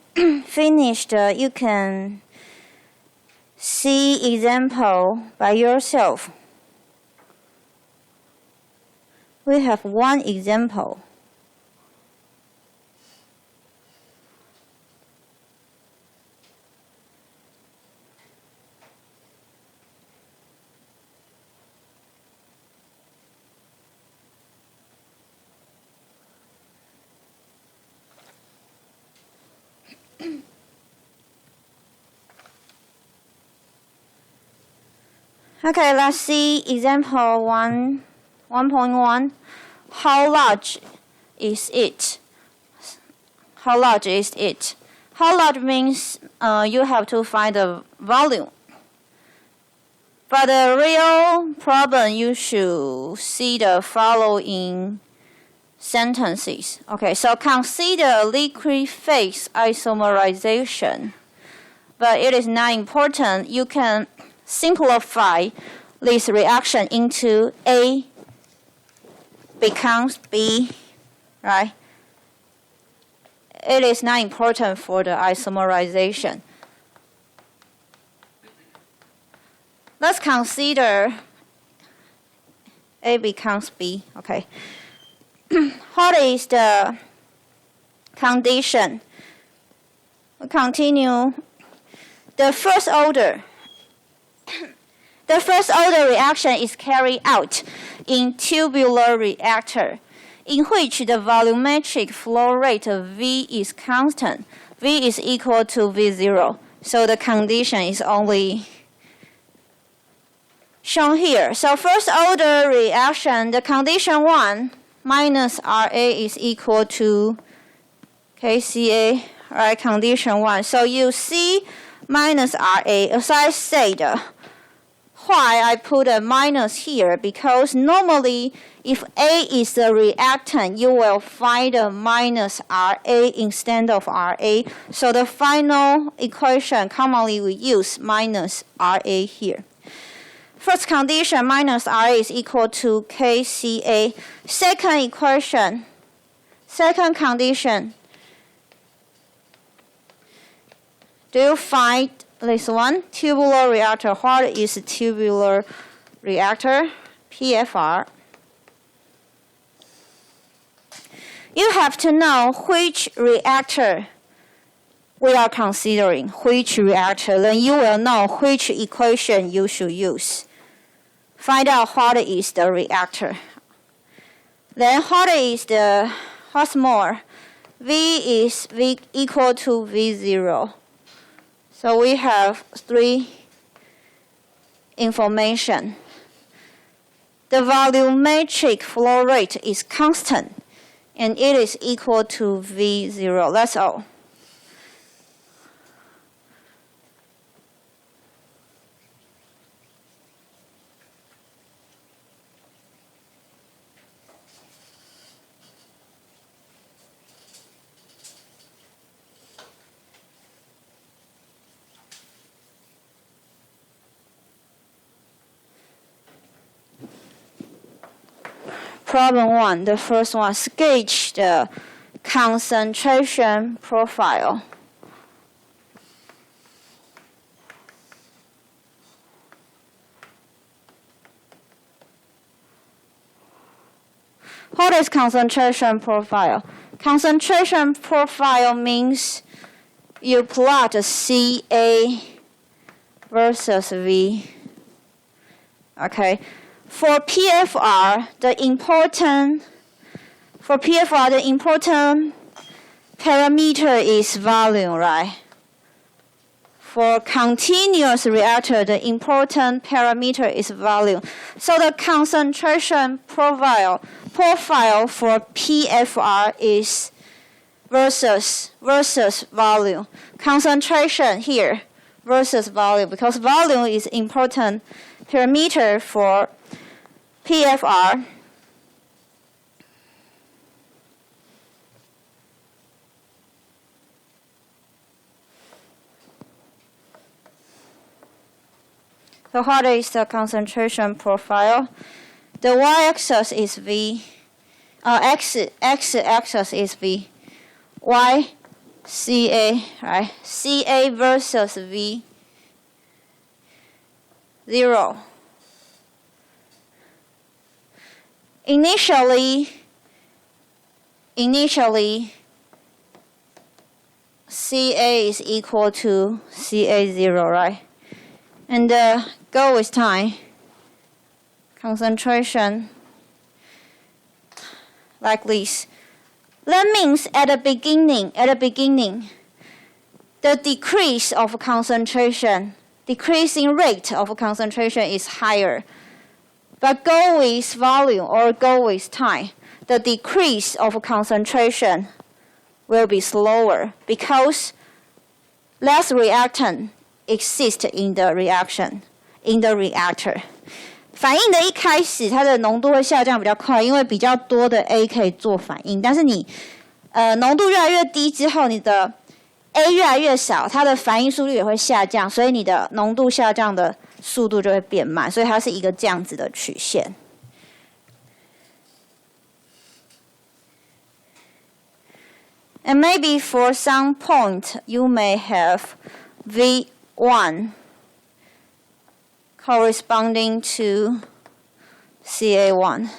finished, you can see example by yourself. We have one example. Okay, let's see example 1.1. How large is it? How large is it? How large means you have to find the volume. But the real problem, you should see the following sentences. Okay, so consider liquid phase isomerization but it is not important. You can simplify this reaction into A becomes B, right? It is not important for the isomerization. Let's consider A becomes B, okay? What is the condition? We continue. The first order reaction is carried out in tubular reactor, in which the volumetric flow rate of V is constant. V is equal to V0. So the condition is only shown here. So first order reaction, the condition 1 minus RA is equal to KCA, right? Condition 1. So you see minus RA, as I said, why I put a minus here, because normally if A is the reactant, you will find a minus RA instead of RA. So the final equation commonly we use minus RA here. First condition, minus RA is equal to KCA. Second equation, second condition, do you find this one? Tubular reactor. What is a tubular reactor? PFR. You have to know which reactor we are considering, which reactor. Then you will know which equation you should use. Find out what is the reactor. Then what's more? V is equal to V0. So we have 3 information. The volumetric flow rate is constant, and it is equal to V0. That's all. Problem 1, the first one, sketch the concentration profile. What is concentration profile? Concentration profile means you plot CA versus V. Okay. For PFR, the important parameter is volume, right? For continuous reactor, the important parameter is volume. So the concentration profile for PFR is versus volume. Concentration here versus volume, because volume is important parameter for PFR. So what is the concentration profile? The y-axis is V. X-axis is V. Y, CA, right? CA versus V. 0. Initially, CA is equal to CA0, right? And go with time. Concentration like this. That means at the beginning, the decrease of concentration, decreasing rate of concentration is higher. But go with volume or go with time, the decrease of concentration will be slower because less reactant exists in the reaction, in the reactor. 反应的一开始，它的浓度会下降比较快，因为比较多的 A 可以做反应。但是你浓度越来越低之后，你的 A 越来越少，它的反应速率也会下降，所以你的浓度下降的速度就会变慢，所以它是一个这样子的曲线。And maybe for some point you may have V1 corresponding to CA1.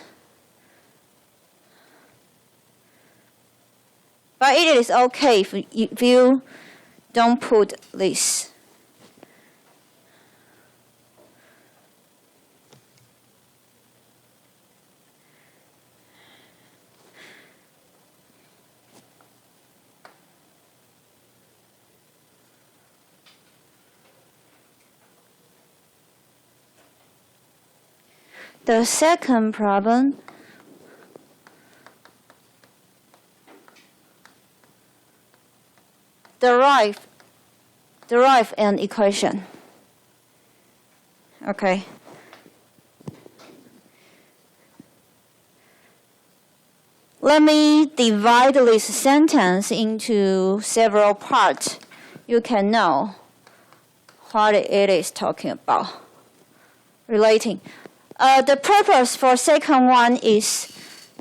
But it is okay if you don't put this. The second problem, derive an equation. Okay. Let me divide this sentence into several parts. You can know what it is talking about. Relating. The purpose for second one is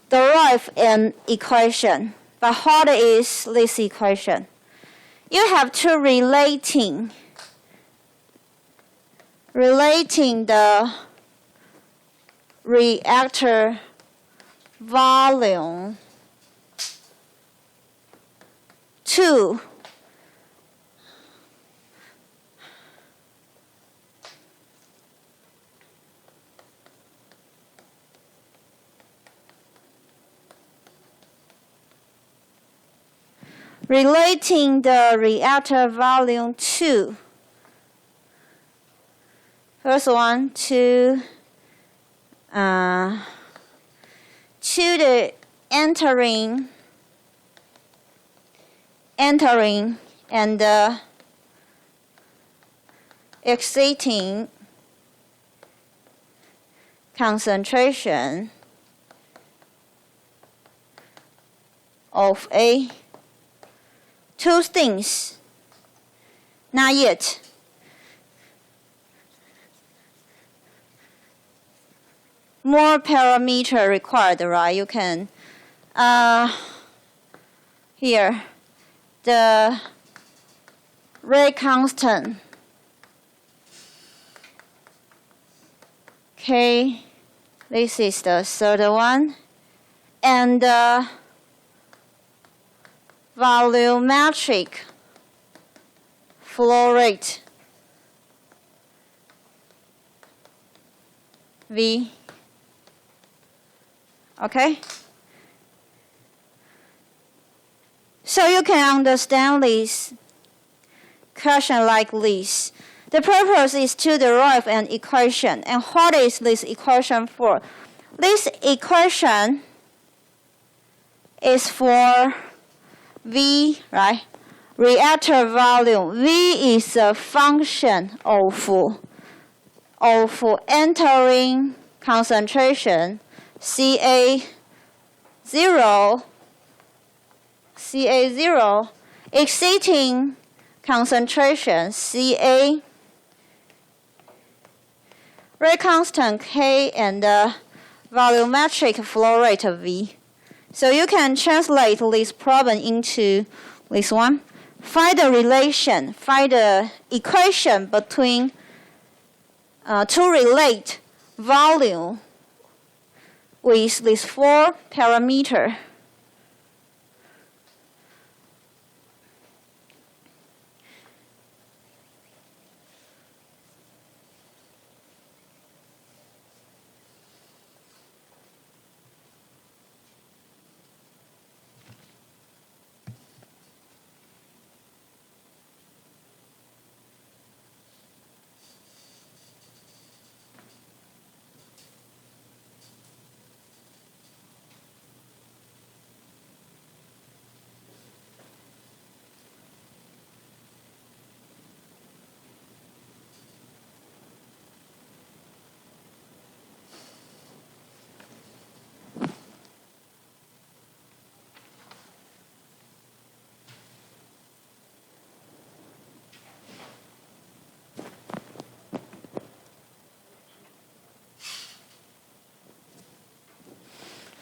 derive an equation. But what is this equation? You have to relating the reactor volume to relating the reactor volume to, first one, to the entering and exiting concentration of A. Two things, not yet. More parameter required, right? You can, here, the rate constant, K, this is the third one, and volumetric flow rate, V. Okay? So you can understand this question like this. The purpose is to derive an equation. And what is this equation for? This equation is for V, right? Reactor volume. V is a function of entering concentration, CA0, exiting concentration, CA, rate constant K, and volumetric flow rate V. So you can translate this problem into this one. Find the relation, find the equation between to relate volume with these four parameters.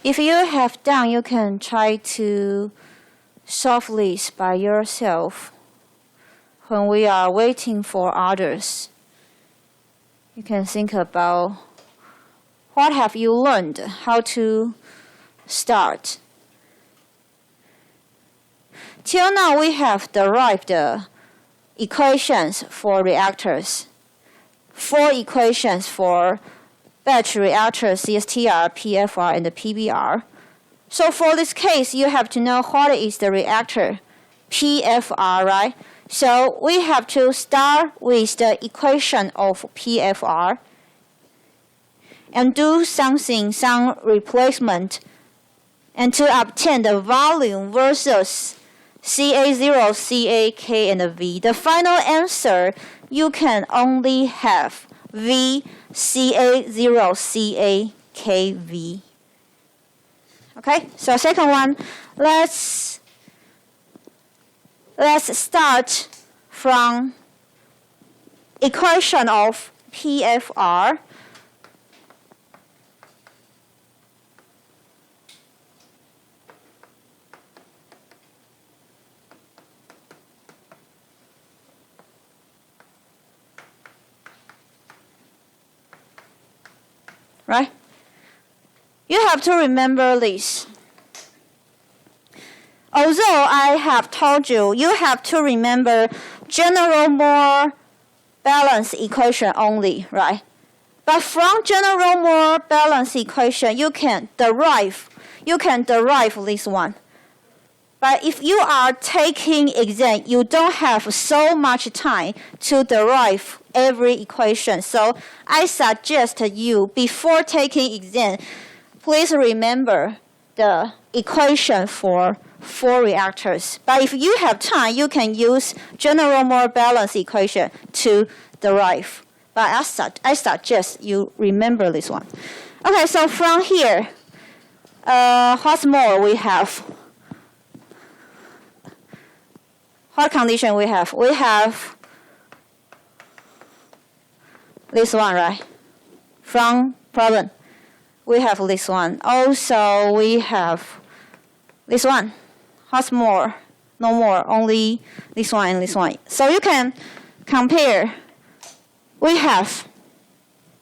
If you have done, you can try to solve this by yourself. When we are waiting for others, you can think about what have you learned, how to start. Till now, we have derived equations for reactors. 4 equations for battery reactors, CSTR, PFR, and the PBR. So for this case, you have to know what is the reactor, PFR, right? So we have to start with the equation of PFR and do some replacement, and to obtain the volume versus CA0, CA, and V. The final answer, you can only have V, CA0, CA, K, V. Okay, so second one, let's start from equation of PFR. Right? You have to remember this. Although I have told you, you have to remember general Moore balance equation only, right? But from general Moore balance equation, you can derive this one. But if you are taking exam, you don't have so much time to derive every equation. So I suggest you, before taking exam, please remember the equation for 4 reactors. But if you have time, you can use general Moore balance equation to derive. But I suggest you remember this one. Okay, so from here, what's more we have? What condition we have? We have this one, right? From problem, we have this one. Also, we have this one. What's more? No more, only this one and this one. So you can compare. We have.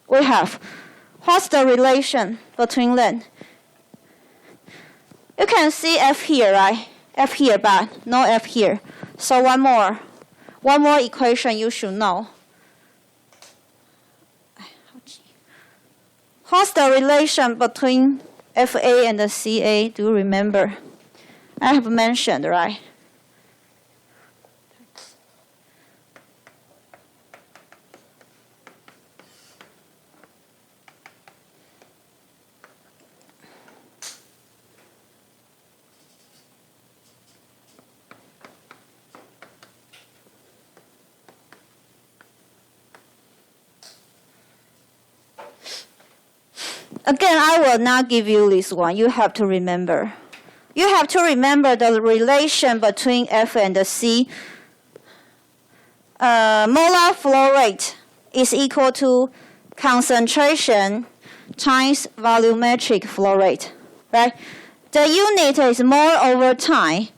What's the relation between them? You can see F here, right? F here, but no F here. So one more equation you should know. What's the relation between FA and the CA? Do you remember? I have mentioned, right? Again, I will not give you this one. You have to remember. You have to remember the relation between F and the C. Molar flow rate is equal to concentration times volumetric flow rate, right? The unit is mole over time,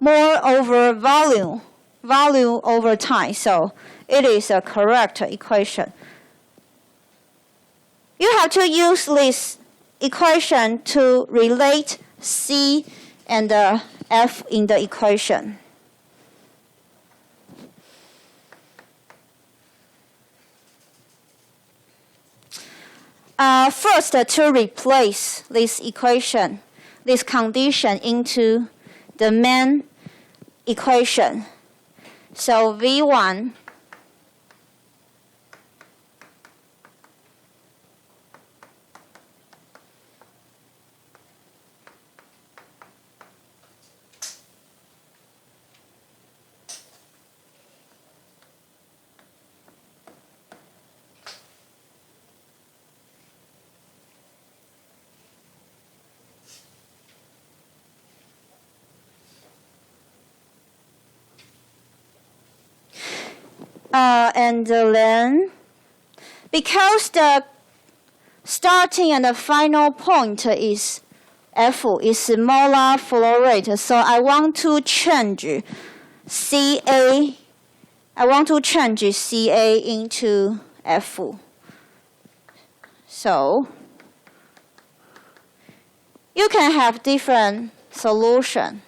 mole over volume over time. So it is a correct equation. You have to use this equation to relate C and F in the equation. First, to replace this equation, this condition into the main equation. So V1 and then, because the starting and the final point is F is molar flow rate. So I want to change Ca. I want to change Ca into F. So you can have different solution.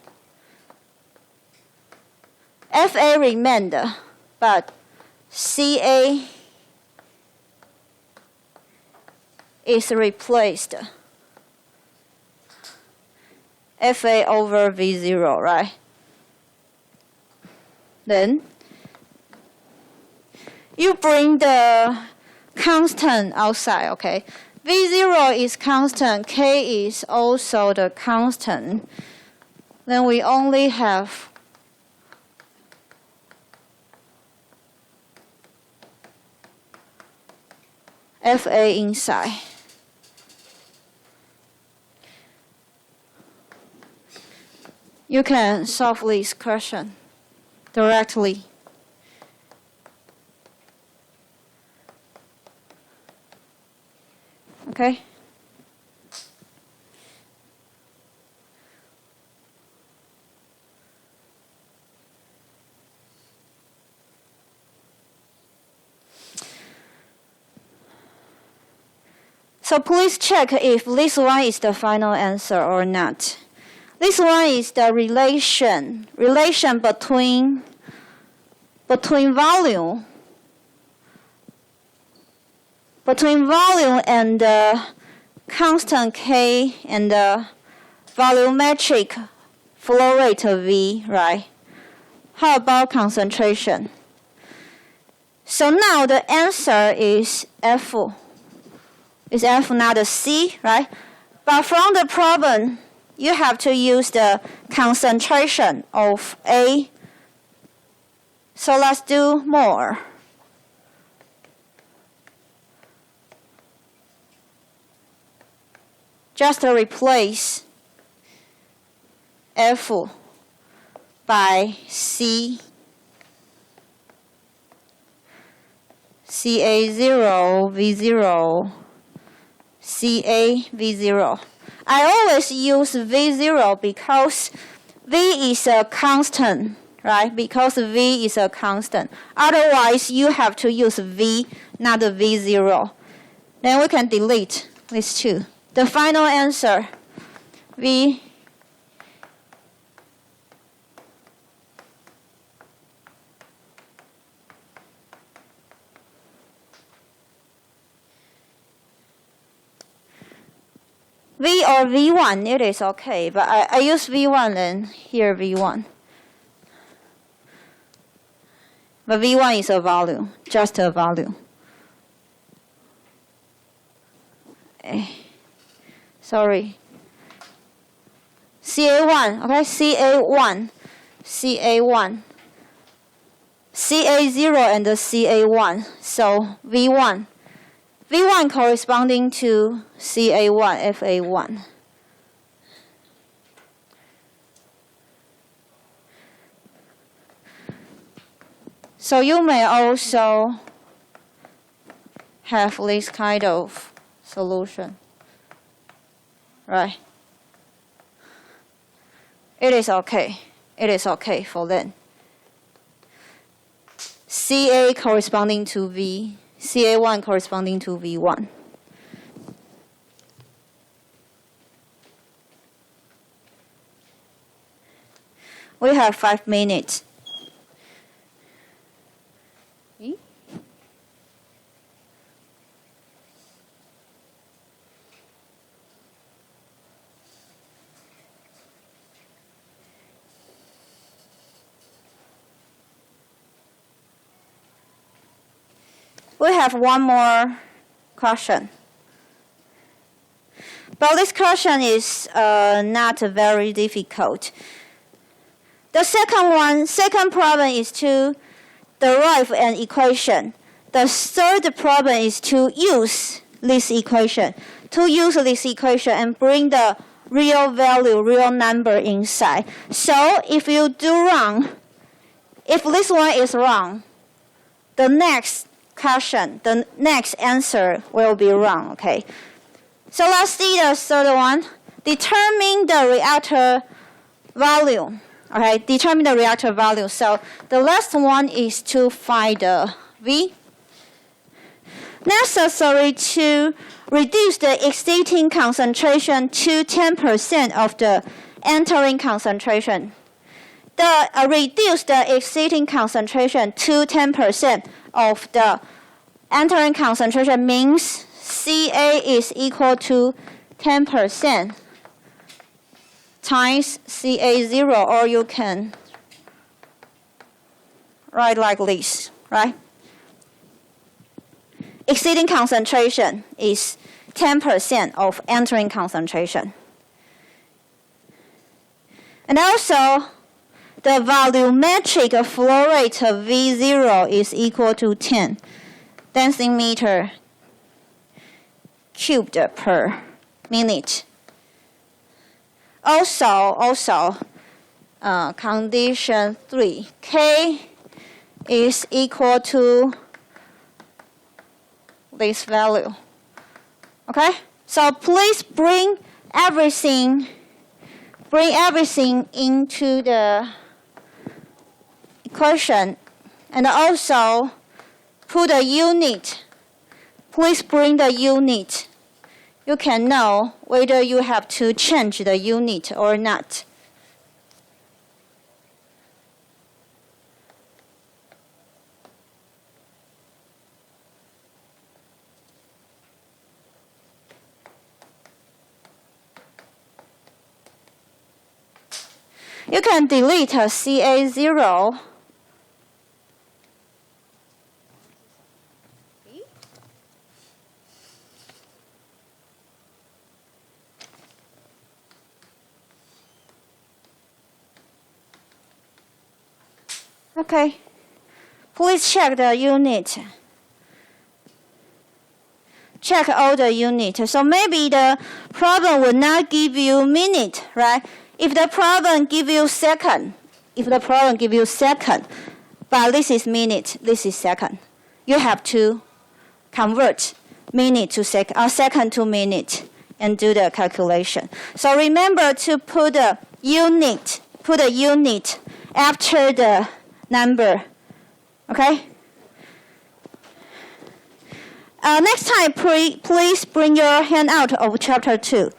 Fa remained, but Ca is replaced. Fa over V0, right? Then you bring the constant outside, okay? V0 is constant, K is also the constant. Then we only have Fa inside. You can solve this question directly. Okay? So please check if this one is the final answer or not. This one is the relation between volume and the constant K and the volumetric flow rate V, right? How about concentration? So now the answer is F. Is F not a C, right? But from the problem, you have to use the concentration of A. So let's do more. Just replace F by C. Ca0, V0, Ca, V0. I always use V0 because V is a constant, right? Because V is a constant. Otherwise, you have to use V, not V0. Then we can delete these two. The final answer, V. V or V1, it is okay, but I use V1 and here V1. But V1 is a volume, just a volume. Sorry. Ca1, okay, Ca1, Ca1, Ca0 and the Ca1, so V1. V1 corresponding to Ca1, Fa1. So you may also have this kind of solution, right? It is okay. It is okay for them. Ca corresponding to V. Ca1 corresponding to V1. We have 5 minutes. We have one more question. But this question is not very difficult. The second problem is to derive an equation. The third problem is to use this equation. And bring the real value, real number inside. So if you do wrong, if this one is wrong, the next question, the next answer will be wrong, okay? So let's see the third one. determine the reactor value. Okay, determine the reactor value. So the last one is to find the V. Necessary to reduce the exciting concentration to 10% of the entering concentration. Reduce the exciting concentration to 10% of the entering concentration means Ca is equal to 10% times Ca0, or you can write like this, right? Exceeding concentration is 10% of entering concentration. And also, the volumetric flow rate of V0 is equal to 10 decimeter cubed per minute. Also, condition 3, K is equal to this value. Okay? So please bring everything into the equation, and also put a unit. Please bring the unit. You can know whether you have to change the unit or not. You can delete Ca0. Okay, please check the unit. Check all the units. So maybe the problem will not give you minute, right? If the problem give you second, but this is minute, this is second, you have to convert minute to second, or second to minute, and do the calculation. So remember to put a unit after the number. Okay? Next time, please bring your handout of chapter 2.